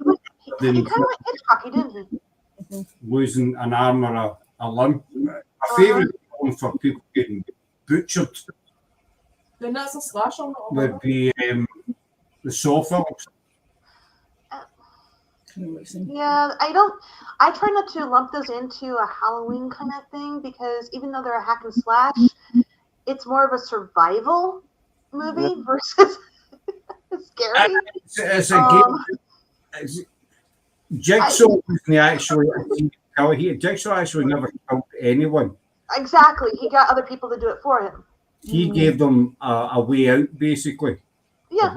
He kind of went Hitchcocky, didn't he? Losing an arm or a limb. My favourite film for people getting butchered Then that's a slasher. would be the Saw films. Yeah, I try not to lump those into a Halloween kind of thing because even though they're a hack and slash, it's more of a survival movie versus scary. It's a game. Jigsaw wasn't actually Jigsaw actually never killed anyone. Exactly. He got other people to do it for him. He gave them a way out, basically. Yeah.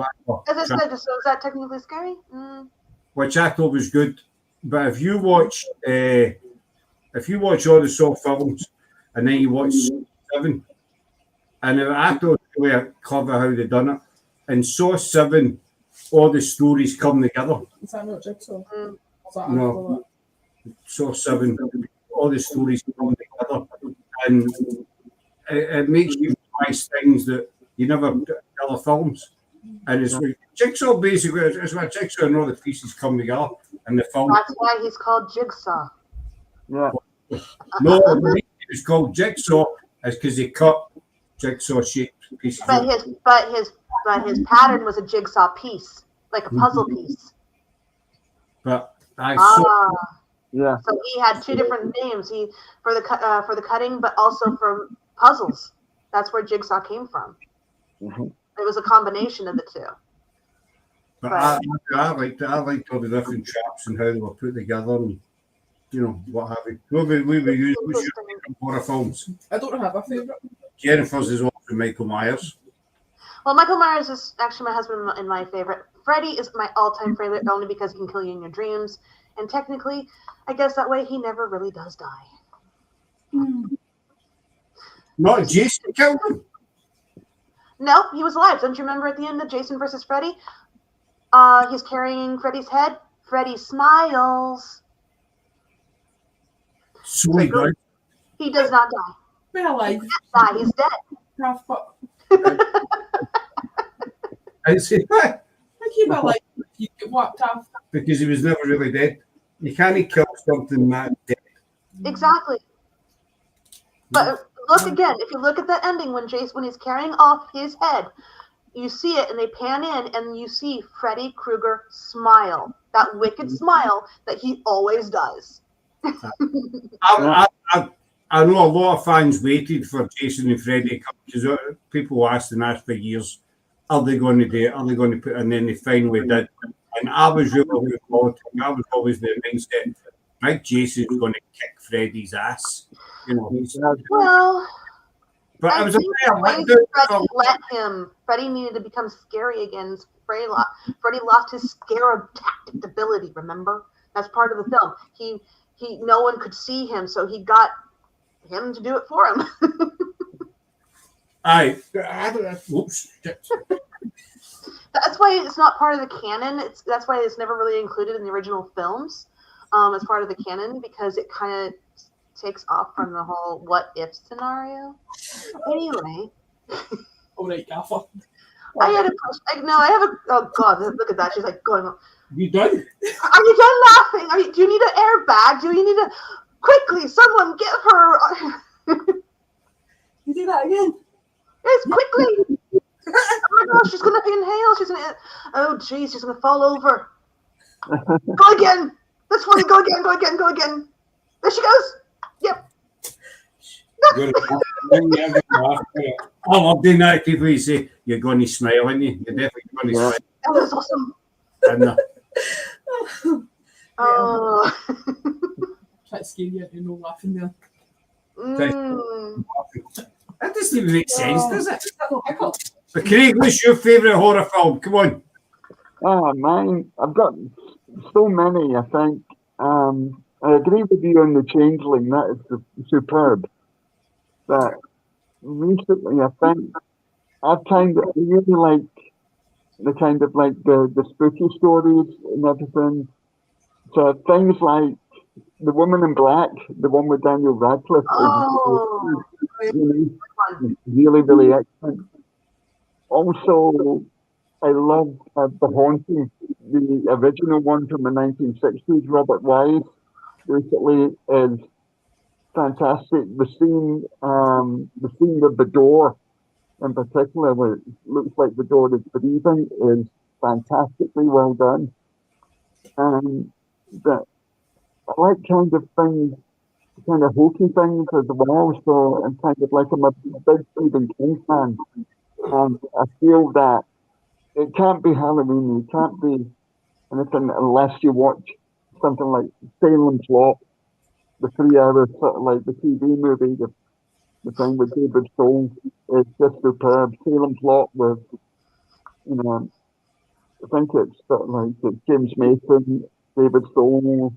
As I said, so is that technically scary? Which I thought was good. But if you watch all the Saw films and then you watch 7, and I thought it was really clever how they done it. In Saw 7, all the stories come together. Is that not Jigsaw? No. Saw 7, all the stories come together. And it makes you realize things that you never did in other films. And it's like Jigsaw basically, it's where Jigsaw and all the pieces come together in the film. That's why he's called Jigsaw. Yeah. No, the reason it's called Jigsaw is because they cut jigsaw shaped pieces. But his pattern was a jigsaw piece, like a puzzle piece. But I saw. Yeah. So he had two different names. For the cutting, but also for puzzles. That's where Jigsaw came from. Mm-hmm. It was a combination of the two. But I liked all the different traps and how they were put together, and what have you. We were using horror films. I don't have a favourite. Jennifer's is also Michael Myers. Well, Michael Myers is actually my husband and my favorite. Freddy is my all-time favorite only because he can kill you in your dreams. And technically, I guess that way he never really does die. Not Jason killed him. No, he was alive. Don't you remember at the end of Jason versus Freddy? He's carrying Freddy's head. Freddy smiles. So he died. He does not die. Well, He does not die. He's dead. half but I say, I keep it like you get whacked off. because he was never really dead. You can't kill something that dead. Exactly. But look again. If you look at the ending when he's carrying off his head, you see it, and they pan in, and you see Freddy Krueger smile. That wicked smile that he always does. I know a lot of fans waited for Jason and Freddy to come because people asked and asked for years, are they going to do it? Are they going to put it? And then they finally did. And I was really I was always the mindset, like Jason's going to kick Freddy's ass. Well, but I it was think a Freddy let him. Freddy needed to become scary again. Freddy lost his scarab tactic ability. Remember, that's part of the film. He no one could see him, so he got him to do it for him. Whoops. That's why it's not part of the canon. That's why it's never really included in the original films as part of the canon, because it kind of takes off from the whole what if scenario. Anyway. All right, Gaffer. I had a question. No, I have a. Oh God! Look at that. She's like going. You done? Are you done laughing? Do you need an airbag? Do you need a quickly? Someone give her. You do that again. Yes, quickly! Oh my gosh, she's gonna inhale. She's gonna. Oh geez, she's gonna fall over. Go again. That's funny. Go again. Go again. Go again. There she goes. Yep. I love doing that. People you say you're going to smile, aren't you? You're definitely going to smile. That was awesome. Oh. Try to scare you into no laughing there. That doesn't even make sense, does it? But Craig, what's your favourite horror film? Come on. Mine. I've got so many. I think. I agree with you on The Changeling. That is superb. But recently, I think I've kind of really like the kind of like the spooky stories and everything. So things like The Woman in Black, the one with Daniel Radcliffe, really, really excellent. Also, I love The Haunting, the original one from the 1960s. Robert Wise basically is fantastic. The scene with the door, in particular, where it looks like the door is breathing, is fantastically well done. But I like kind of things, kind of hokey things as well. So I'm kind of like I'm a big Stephen King fan, and I feel that it can't be Halloween. It can't be anything unless you watch something like Salem Plot, the 3 hours sort of like the TV movie, the thing with David Soul is just superb. Salem Plot with, I think it's sort of like James Mason, David Soul,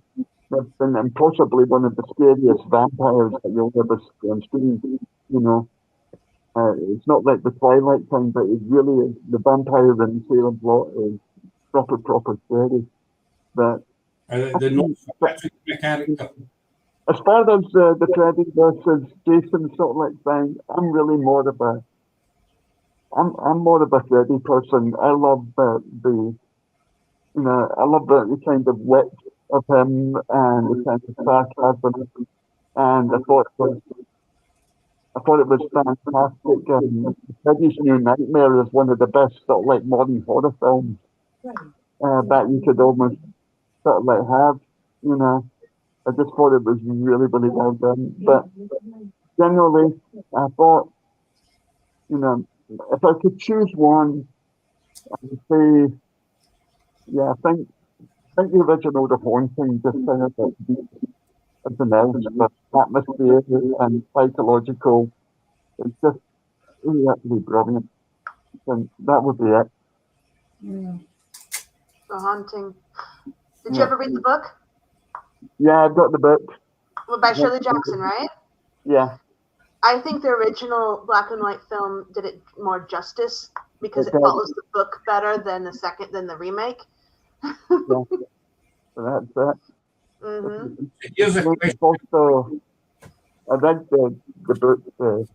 and possibly one of the scariest vampires that you'll ever see on screen. It's not like the Twilight thing, but it really is. The vampire in Salem Plot is proper scary. But they're not a character. as far as the Freddy versus Jason sort of like thing, I'm really more of I'm more of a Freddy person. I love the I love the kind of wit of him and the kind of sarcasm, and I thought it was fantastic. Freddy's New Nightmare is one of the best sort of like modern horror films that you could almost sort of like have. You know, I just thought it was really, really well done. But generally, I thought, if I could choose one, I'd say, yeah, I think the original The Haunting just kind of like beats everything else. But atmosphere and psychological, it's just really absolutely brilliant. And that would be it. The Haunting. Did you Yeah. ever read the book? Yeah, I've got the book. Well, by Shirley Jackson, right? Yeah. I think the original black and white film did it more justice because it Okay. follows the book better than the remake. Yeah. So that's it. Mm-hmm. Here's a question. Also, I read the book, the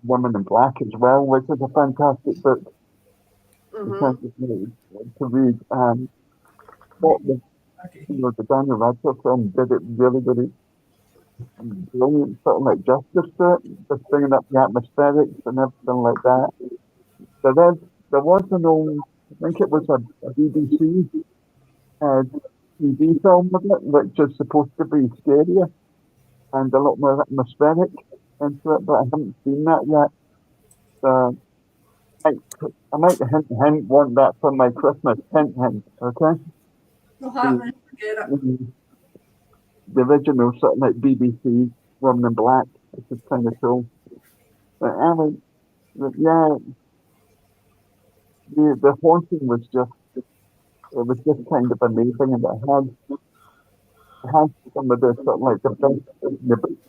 Woman in Black as well, which is a fantastic book in Mm-hmm. terms of to read. What the Daniel Radcliffe film did it really, really brilliant, sort of like justice to it, just bringing up the atmospherics and everything like that. There was an old, I think it was a BBC TV film of it, which is supposed to be scarier and a lot more atmospheric into it, but I haven't seen that yet. So I might hint want that for my Christmas. Hint, okay? We'll have it. Get it. The original sort of like BBC Woman in Black, which is kind of cool. But anyway, yeah, the haunting was just kind of amazing, and it had some of the sort of like the best,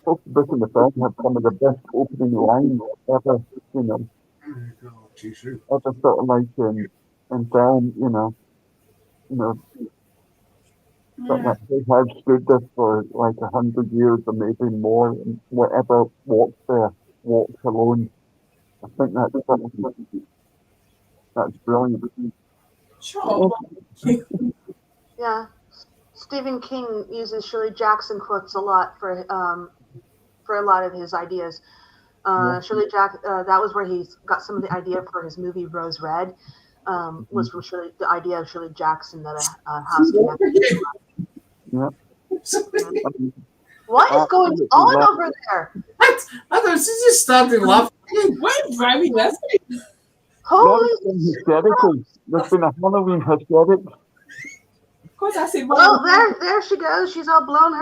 both the book and the film have some of the best opening lines ever, ever sort of like in film, sort of like they have stood there for like 100 years or maybe more, and whatever walks alone. I think that's brilliant. Sure. Yeah. Stephen King uses Shirley Jackson quotes a lot for a lot of his ideas. Shirley that was where he got some of the idea for his movie Rose Red. Was from the idea of Shirley Jackson that a house can have. Yeah. What is going on over there? What? I thought she just started laughing. What is driving this? Holy hysterical. There's been a Halloween hysteric. Of course, I said, well, there she goes. She's blown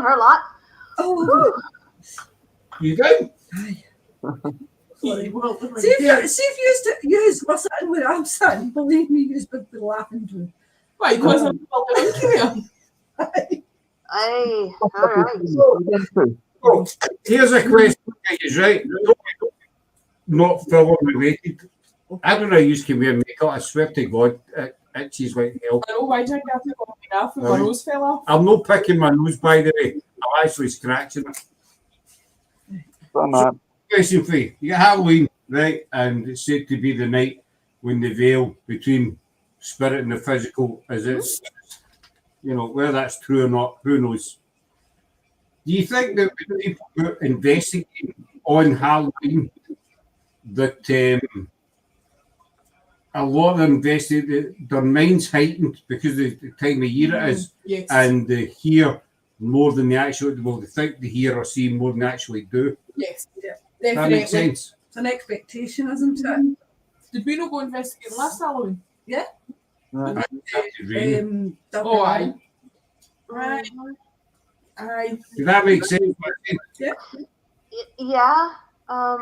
her lot. Oh, You do? sorry. See if you use what's sitting where I'm sitting. Believe me, you would be laughing too. Why? Because I'm here. Hey, all right. Here's a question, guys, right? Not film related. I don't know you can wear makeup. I swear to God, it itches like hell. I know, why did I have to go off when my nose fell off? I'm not picking my nose, by the way. I'm actually scratching it. So, question for you. You got Halloween, right? And it's said to be the night when the veil between spirit and the physical is whether that's true or not, who knows? Do you think that when people go investigate on Halloween that a lot of them investigate their mind's heightened because of the time of year it is, yes. And they hear more than they actually they think they hear or see more than they actually do? Yes, yeah, definitely. That makes sense. It's an expectation, isn't it? Did we not go investigate last Halloween? Yeah. Right. Aye. Right. Aye. Does that make sense? Yeah. Yeah. I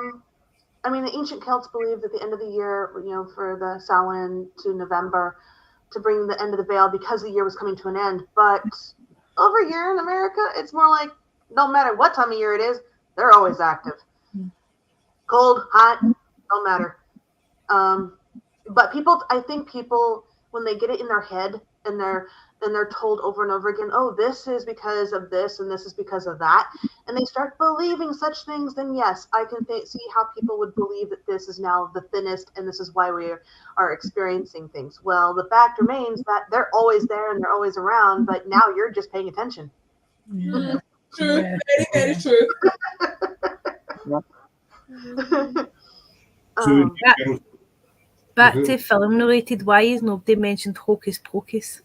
mean, the ancient Celts believed at the end of the year, for the Samhain to November, to bring the end of the veil because the year was coming to an end. But over here in America, it's more like no matter what time of year it is, they're always active. Cold, hot, don't matter. But I think people, when they get it in their head and and they're told over and over again, oh, this is because of this and this is because of that, and they start believing such things, then yes, I can see how people would believe that this is now the thinnest and this is why we are experiencing things. Well, the fact remains that they're always there and they're always around, but now you're just paying attention. Yeah. True, Yeah. very, very true. So, Back to film related, why is nobody mentioned Hocus Pocus?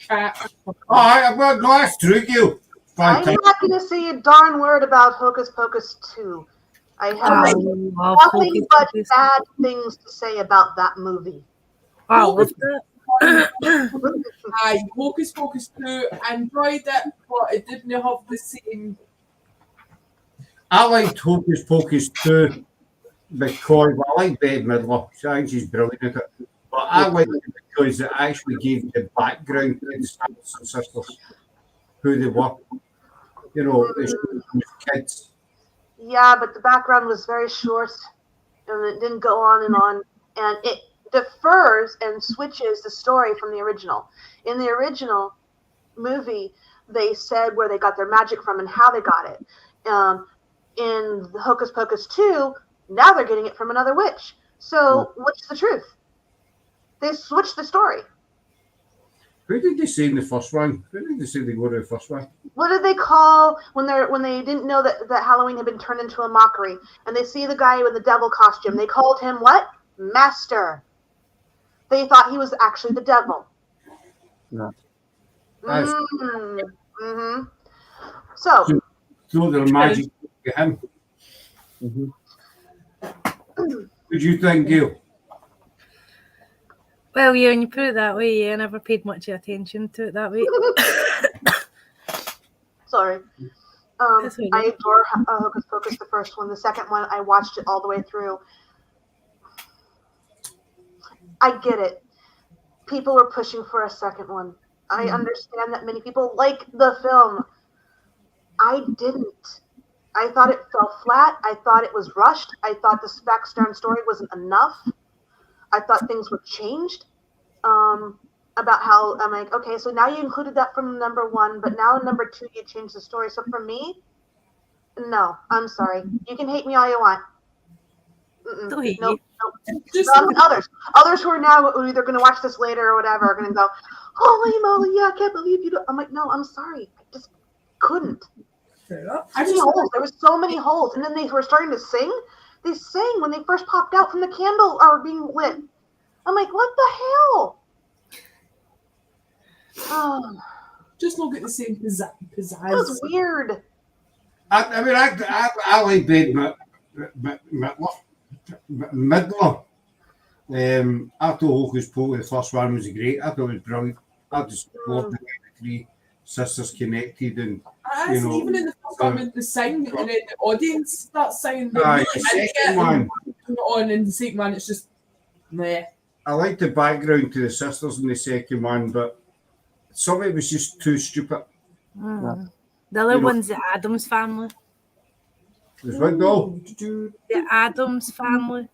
Cat. well, no, that's true, Gil. I'm not going to say a darn word about Hocus Pocus 2. I have I love nothing Hocus but Pocus. bad things to say about that movie. I love that. Aye, Hocus Pocus 2, I enjoyed it, but it didn't have the same. I liked Hocus Pocus 2 because I like Bette Midler. I think she's brilliant at it. But I liked it because it actually gave the background to the brothers and sisters, who they were. You know, they were kids. Yeah, but the background was very short, and it didn't go on, and it defers and switches the story from the original. In the original movie, they said where they got their magic from and how they got it. In the Hocus Pocus 2, now they're getting it from another witch. So, what's the truth? They switched the story. Who did they say in the first one? Who did they say they go to the first one? What did they call when they didn't know that Halloween had been turned into a mockery, and they see the guy with the devil costume? They called him what? Master. They thought he was actually the devil. Yeah. Mm-hmm. So throw the magic to him. Mm-hmm. What do you think, Gail? Well, yeah, when you put it that way, yeah, I never paid much attention to it that way. Sorry. That's okay. I adore Hocus Pocus, the first one. The second one, I watched it all the way through. I get it. People were pushing for a second one. I understand that many people like the film. I didn't. I thought it fell flat. I thought it was rushed. I thought the background story wasn't enough. I thought things were changed. About how I'm like, okay, so now you included that from number 1, but now in number 2 you changed the story. So for me, no, I'm sorry. You can hate me all you want. Don't hate No. Just Others who are now either going to watch this later or whatever are going to go, holy moly, yeah, I can't believe you. I'm like, no, I'm sorry. I just couldn't. fair enough. There was so many holes, and then they were starting to sing. They sang when they first popped out from the candle are being lit. I'm like, what the hell? Oh, Just not get the same that was pizzazz. weird. I mean, I like Bette Midler. I thought Hocus Pocus, the first one was great. I thought it was brilliant. I just loved the way the 3 sisters connected and Even in the first one, when they sing and then the audience starts singing, they the really into second it one. and putting it on, and the second one, it's just meh. I liked the background to the sisters in the second one, but some of it was just too stupid. The other one's the Addams Family. There's one though. The Addams Family.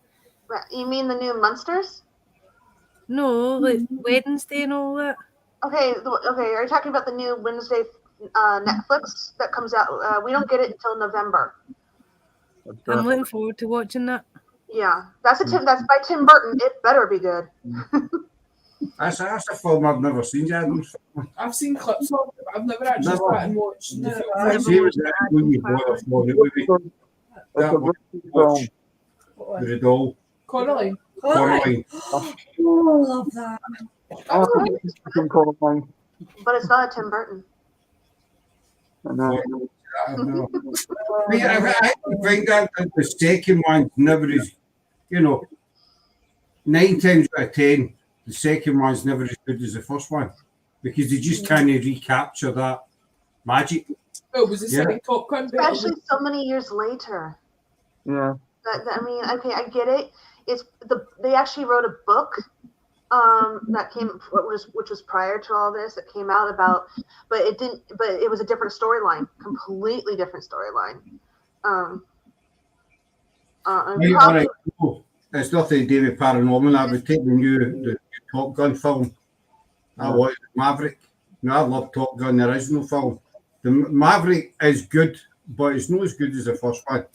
You mean the new Munsters? No, like Wednesday and all that. Okay. Are you talking about the new Wednesday Netflix that comes out? We don't get it until November. I'm looking forward to watching that. Yeah, that's by Tim Burton. It better be good. That's a film I've never seen, Adams. I've seen clips of it, but I've never actually Never. sat and watched the See, it was that movie bought for the movie. That one, watch with the doll, Coraline. Coraline. Oh, I love that. But it's not a Tim Burton. I think that the second one never is, 9 times out of 10, the second one's never as good as the first one because they just can't recapture that magic. Oh, was the second Top Gun better? Especially so many years later. Yeah. I mean, okay, I get it. They actually wrote a book that came, which was prior to all this. It came out about, but it didn't. But it was a different storyline, completely different storyline. It's nothing to do with paranormal. I would take the new Top Gun film I watched Maverick. Now, I love Top Gun, the original film. The Maverick is good, but it's not as good as the first one.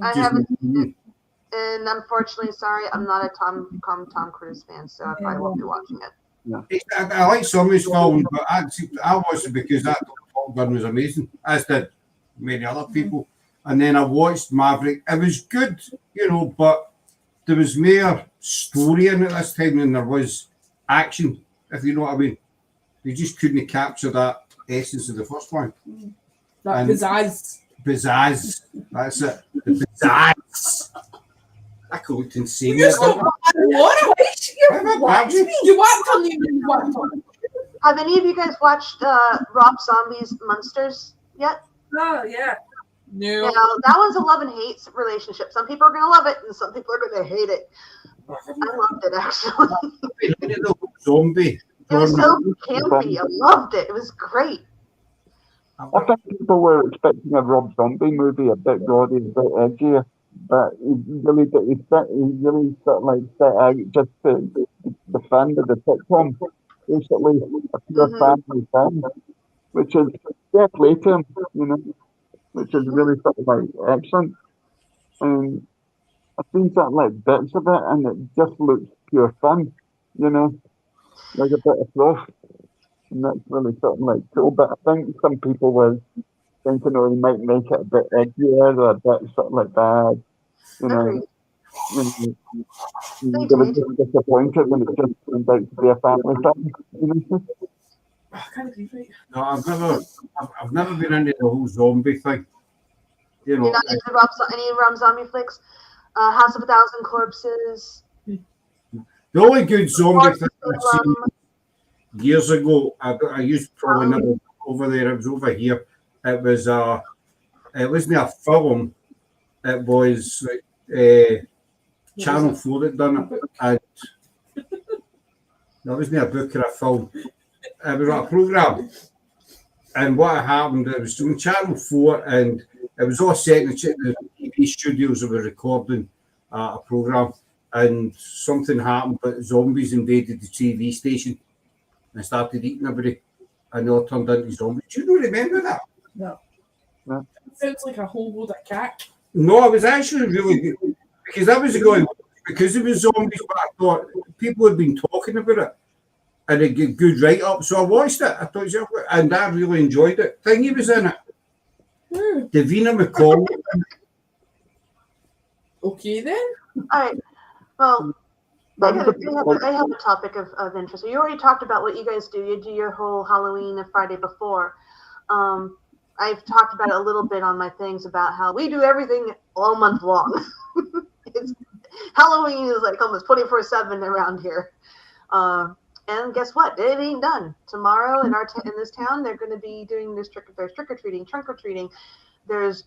I Just haven't me. seen it, and unfortunately, sorry, I'm not a Tom Cruise fan, so I probably won't be watching it. I like some of his films, but I watched it because I thought Top Gun was amazing, as did many other people. And then I watched Maverick. It was good, but there was more story in it this time than there was action, if you know what I mean. They just couldn't capture that essence of the first one. That pizzazz. Pizzazz. That's it. The pizzazz. I looked insane. You're so bad. What? You want to leave me one. Have any of you guys watched Rob Zombie's Monsters yet? Oh, yeah. No. You know, that one's a love and hate relationship. Some people are going to love it, and some people are going to hate it. I loved it, actually. Zombie. It was so campy. I loved it. It was great. I think people were expecting a Rob Zombie movie, a bit gaudy, a bit edgier, but he really sort of like set out just the fun of the sitcom, basically a pure family film, which is fair play to him, which is really sort of like excellent. And I've seen sort of like bits of it, and it just looks pure fun, like a bit of fluff. And that's really sort of like cool. But I think some people were thinking, they might make it a bit edgier or a bit sort of like bad. They were just disappointed when it just turned out to be a family film. No, I've never been into the whole zombie thing. You're not into any Rob Zombie flicks? House of a Thousand Corpses. The only good zombie thing I've seen years ago, I used to probably never over there. It was over here. It wasn't a film. It was Channel 4 that done it, and that wasn't a book or a film. It was a program. And what happened? It was on Channel 4, and it was all set in the TV studios that were recording a program. And something happened, but zombies invaded the TV station and started eating everybody, and they all turned into zombies. Do you not remember that? No. It sounds like a whole load of cack. No, it was actually really good because I was going because it was zombies, but I thought people had been talking about it and it get good write up. So I watched it. I thought, and I really enjoyed it. Thingy was in it. Davina McCall. Okay then. All right. Well, I have a topic of interest. You already talked about what you guys do. You do your whole Halloween the Friday before. I've talked about it a little bit on my things about how we do everything all month long. Halloween is like almost 24/7 around here. And guess what? It ain't done. Tomorrow in this town, they're going to be doing this trick or treating, trunk or treating. There's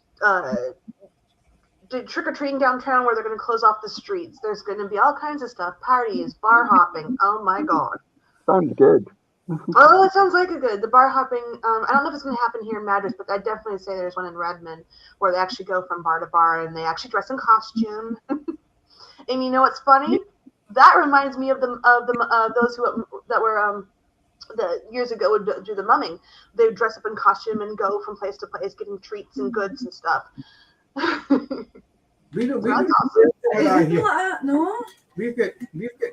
trick or treating downtown where they're going to close off the streets. There's going to be all kinds of stuff, parties, bar hopping. Oh my God. Sounds good. Oh, it sounds like a good. The bar hopping, I don't know if it's going to happen here in Madras, but I definitely say there's one in Redmond where they actually go from bar to bar and they actually dress in costume. And you know what's funny? That reminds me of those that were the years ago would do the mumming. They would dress up in costume and go from place to place, getting treats and goods and stuff. We've got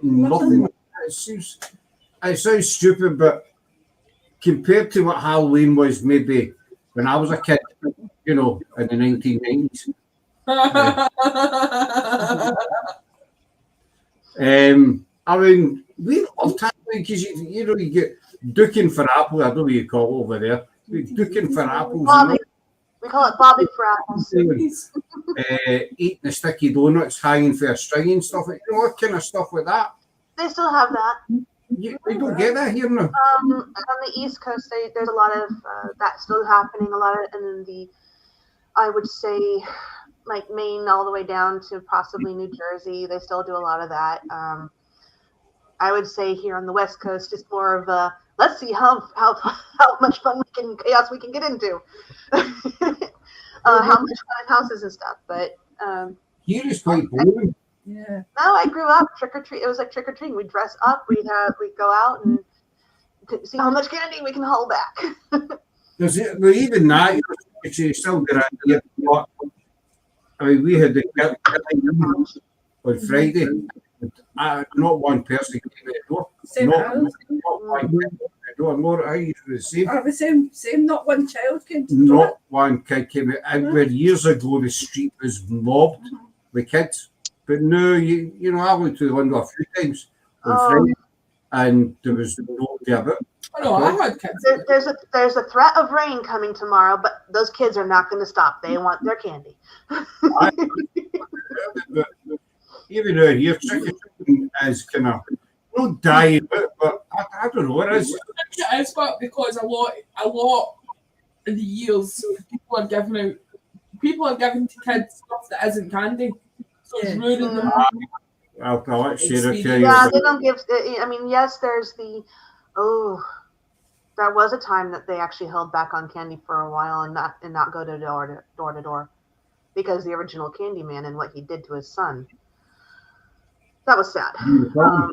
nothing. It sounds stupid, but compared to what Halloween was maybe when I was a kid, in the 1990s. I mean, we love Halloween because you get duking for apples. I don't know what you call it over there. Duking for apples. Bobby. We call it bobbing for apples. Eating the sticky donuts, hanging for a string and stuff. What kind of stuff like that? They still have that. We don't get that here now. On the East Coast, there's a lot of that still happening. A lot of, and then I would say, like Maine all the way down to possibly New Jersey, they still do a lot of that. I would say here on the West Coast, it's more of a let's see how much fun chaos we can get into, how much fun houses and stuff. But here is quite boring. Yeah. No, I grew up trick or treat. It was like trick or treating. We'd dress up. We'd go out and see how much candy we can hold back. There's well, even that, you still got to what. I mean, we had the on Friday. Not one person came in the door. Same Not as one came in the door. More, I the same. the same. Not one child came to the door. Not one kid came in. And where years ago the street was mobbed with kids. But no, you know, I went to the window a few times on Friday, and there was nobody about. I know, I had kids. There's a threat of rain coming tomorrow, but those kids are not going to stop. They want their candy. But even though here, chicken is kind of not dying, but I don't know what it is. It's but because a lot of the years people are giving to kids stuff that isn't candy, so it's ruining them. I'll let Sarah tell you. Yeah, they don't give. I mean, yes, there's the. There was a time that they actually held back on candy for a while and not go to door to door, because the original Candyman and what he did to his son. That was sad. Well,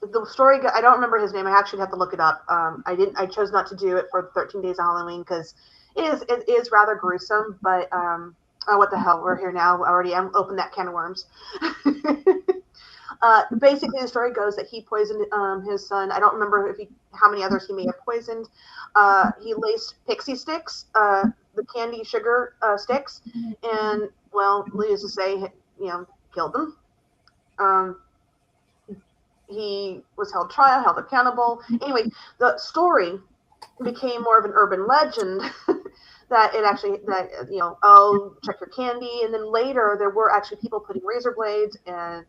the story. I don't remember his name. I actually have to look it up. I chose not to do it for 13 Days of Halloween because it is rather gruesome. But what the hell? We're here now. Already, I'm opened that can of worms. Basically, the story goes that he poisoned his son. I don't remember how many others he may have poisoned. He laced pixie sticks, the candy sugar sticks, and needless to say, killed them. He was held accountable. Anyway, the story became more of an urban legend that check your candy, and then later there were actually people putting razor blades and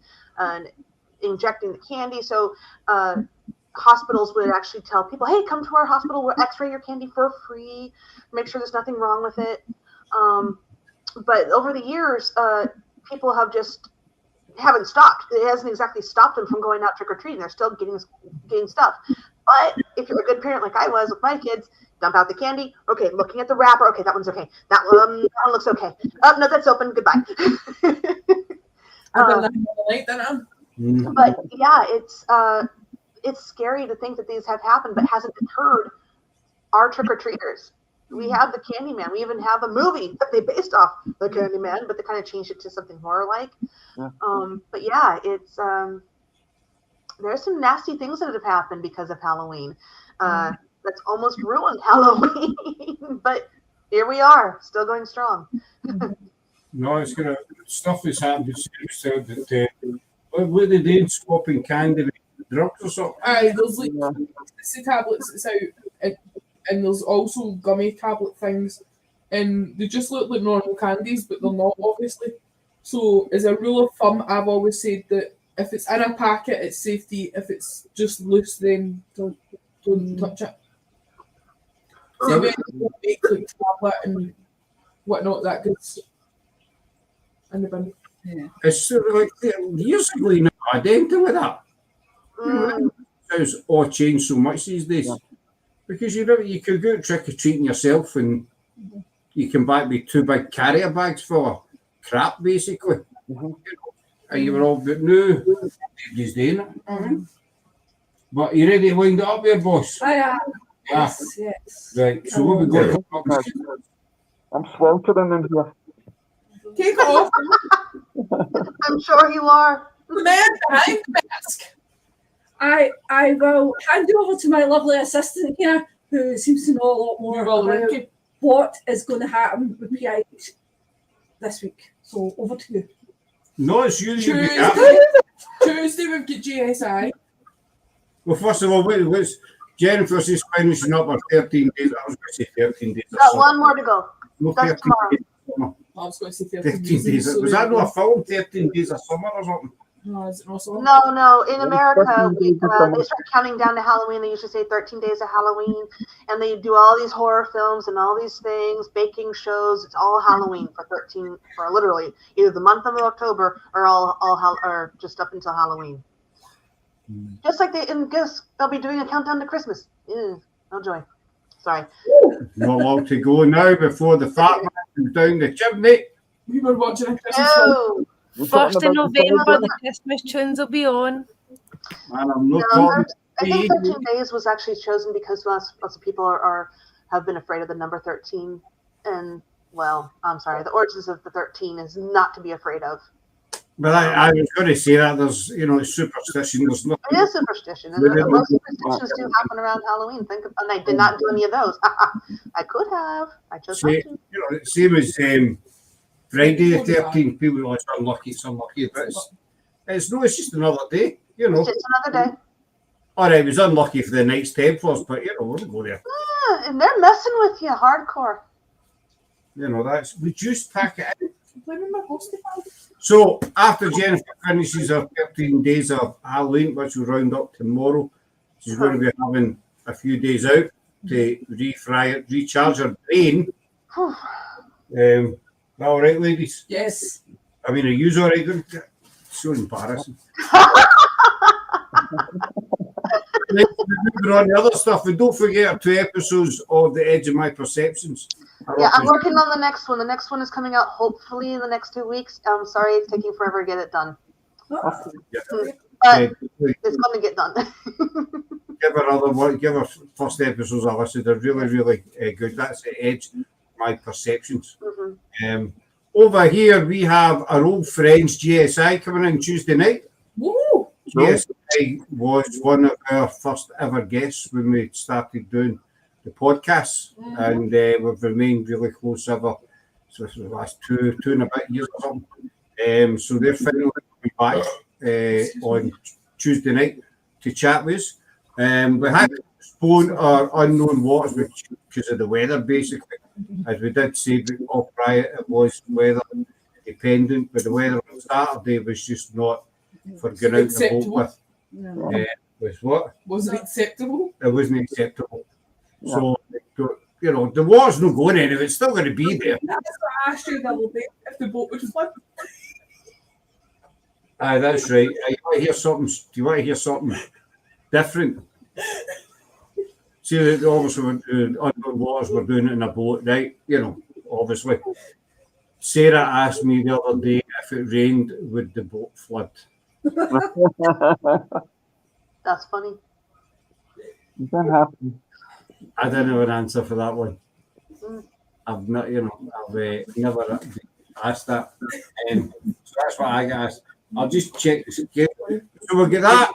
injecting the candy. So hospitals would actually tell people, hey, come to our hospital, we'll x-ray your candy for free, make sure there's nothing wrong with it. But over the years, people haven't stopped. It hasn't exactly stopped them from going out trick-or-treating. They're still getting stuff. But if you're a good parent like I was with my kids, dump out the candy. Okay, looking at the wrapper. Okay, that one's okay. That one looks okay. Oh, no, that's open. Goodbye. But yeah, it's scary to think that these have happened, but hasn't deterred our trick-or-treaters. We have the Candyman. We even have a movie that they based off the Candyman, but they kind of changed it to something horror-like. Yeah. But yeah, it's there's some nasty things that have happened because of Halloween. That's almost ruined Halloween. But here we are, still going strong. No, it's gonna stuff is happening. So that what are they doing? Swapping candy with drugs or something? Aye, there's like ecstasy tablets that's out, and there's also gummy tablet things, and they just look like normal candies, but they're not, obviously. So, as a rule of thumb, I've always said that if it's in a packet, it's safety. If it's just loose, then don't touch it. So when you make like tablet and whatnot, that goes in the bin. Yeah. It's sort of like years ago, you know, I didn't do that. It's all changed so much these days. Because you could go trick-or-treating yourself and you come back with 2 big carrier bags full of crap, basically. And you were all good. No, he's doing it. But you ready to wind it up there, boss? I am. Yeah. Yes. Right, so what we got? I'm sweltering in here. Take it off. I'm sure you are. The man behind the mask. I will hand you over to my lovely assistant here, who seems to know a lot more about what is going to happen with PIH this week. So over to you. No, it's you. Tuesday we've got GSI. Well, first of all, what's Jennifer's just finishing up her 13 days. I was going to say 13 days. Got one more to go. No, That's 13 tomorrow. days of summer. I was going to say 13 days. Was that not a film, 13 Days of Summer or something? No, is it not so? No. In America, they start counting down to Halloween. They usually say 13 Days of Halloween, and they do all these horror films and all these things, baking shows. It's all Halloween for literally either the month of October or just up until Halloween. Just like they'll be doing a countdown to Christmas. No joy. Sorry. Not long to go now before the fat man comes down the chimney. We were watching a Christmas film. You're 1st talking of about the November, Friday? the Christmas tunes will be on. And I'm not No, talking. I think 13 days was actually chosen because lots of people have been afraid of the number 13. And, well, I'm sorry, the origins of the 13 is not to be afraid of. But I was going to say that there's, it's superstition. There's It nothing. is superstition. And most superstitions do happen around Halloween. And I did not do any of those. I could have. I chose not to. Same as Friday the 13th. People are like, it's unlucky. But it's just another day, It's just another day. All right, it was unlucky for the Knights Templars, but, we'll go there. Yeah, and they're messing with you hardcore. That's reduced packet in. So after Jennifer finishes her 13 days of Halloween, which will round up tomorrow, she's going to be having a few days out to recharge her brain. All right, ladies? Yes. I mean, are you all right? So embarrassing. Moving on to other stuff, and don't forget our 2 episodes of The Edge of My Perceptions. Yeah, I'm working on the next one. The next one is coming out hopefully in the next 2 weeks. I'm sorry it's taking forever to get it done. But it's going to get done. Give her first episodes a listen. They're really, really good. That's The Edge of My Perceptions. Over here, we have our old friends GSI coming in Tuesday night. Woo! GSI was one of our first ever guests when we started doing the podcast, and we've remained really close ever. So for the last two and a bit years or something. So they're finally coming back on Tuesday night to chat with us. We had to postpone our unknown waters because of the weather, basically. As we did say off prior, it was weather dependent, but the weather on Saturday was just not for going out the boat with. Was what? Wasn't acceptable? It wasn't acceptable. Yeah. So, the water's not going anywhere. It's still going to be there. That's what I asked you the other day, if the boat would flip. Aye, that's right. Do you want to hear something different? See, that obviously, under waters, we're doing it in a boat, right? Obviously. Sarah asked me the other day if it rained, would the boat flood? That's funny. That happens. I don't have an answer for that one. I've not, I've never asked that. So that's what I got asked. I'll just check this again. So we'll get that.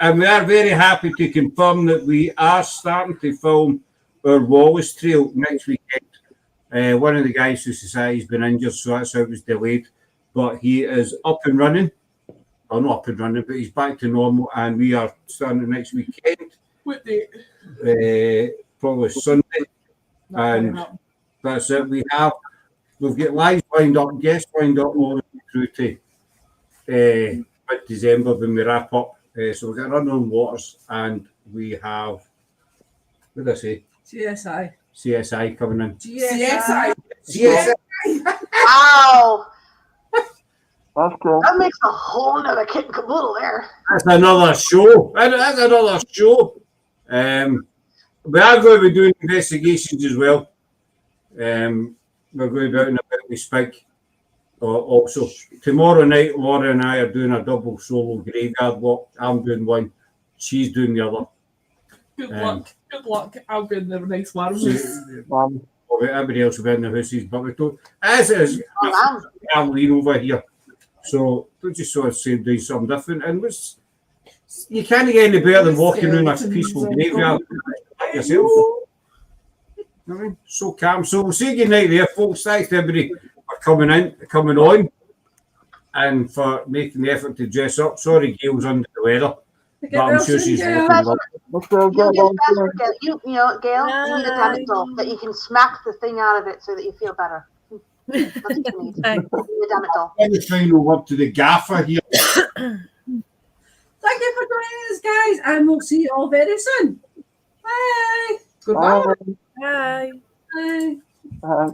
And we are very happy to confirm that we are starting to film our Wallace Trail next weekend. One of the guys who Society's been injured, so that's how it was delayed. But he is up and running. Well, not up and running, but he's back to normal, and we are starting next weekend. What date? Probably Sunday. And that's it. We've got lives lined up, guests lined up all the way through to mid-December when we wrap up. So we've got Unknown Waters, and we have, what did I say? CSI coming in. CSI. Wow. That's cool. That makes a whole nother kit and caboodle there. That's another show. That's another show. We are going to be doing investigations as well. We're going to be out and about with Spike. Also, tomorrow night, Laura and I are doing a double solo graveyard walk. I'm doing one, she's doing the other. Good luck. Good luck. I'll be in the next one. Everybody else will be in the houses, but we don't. As it is, Halloween over here. So we just sort of say doing something different. And you can't get any better than walking around a peaceful graveyard yourself. I mean, so calm. So we'll say good night there, folks. Thanks to everybody for coming on, and for making the effort to dress up. Sorry, Gail's under the weather, but I'm sure she's looking lovely. Gail, you need a Damitol that you can smack the thing out of it so that you feel better. That's what you need. You need a Damitol. Let me final word to the gaffer here. Thank you for joining us, guys, and we'll see you all very soon. Bye. Goodbye. Bye. Bye. Bye.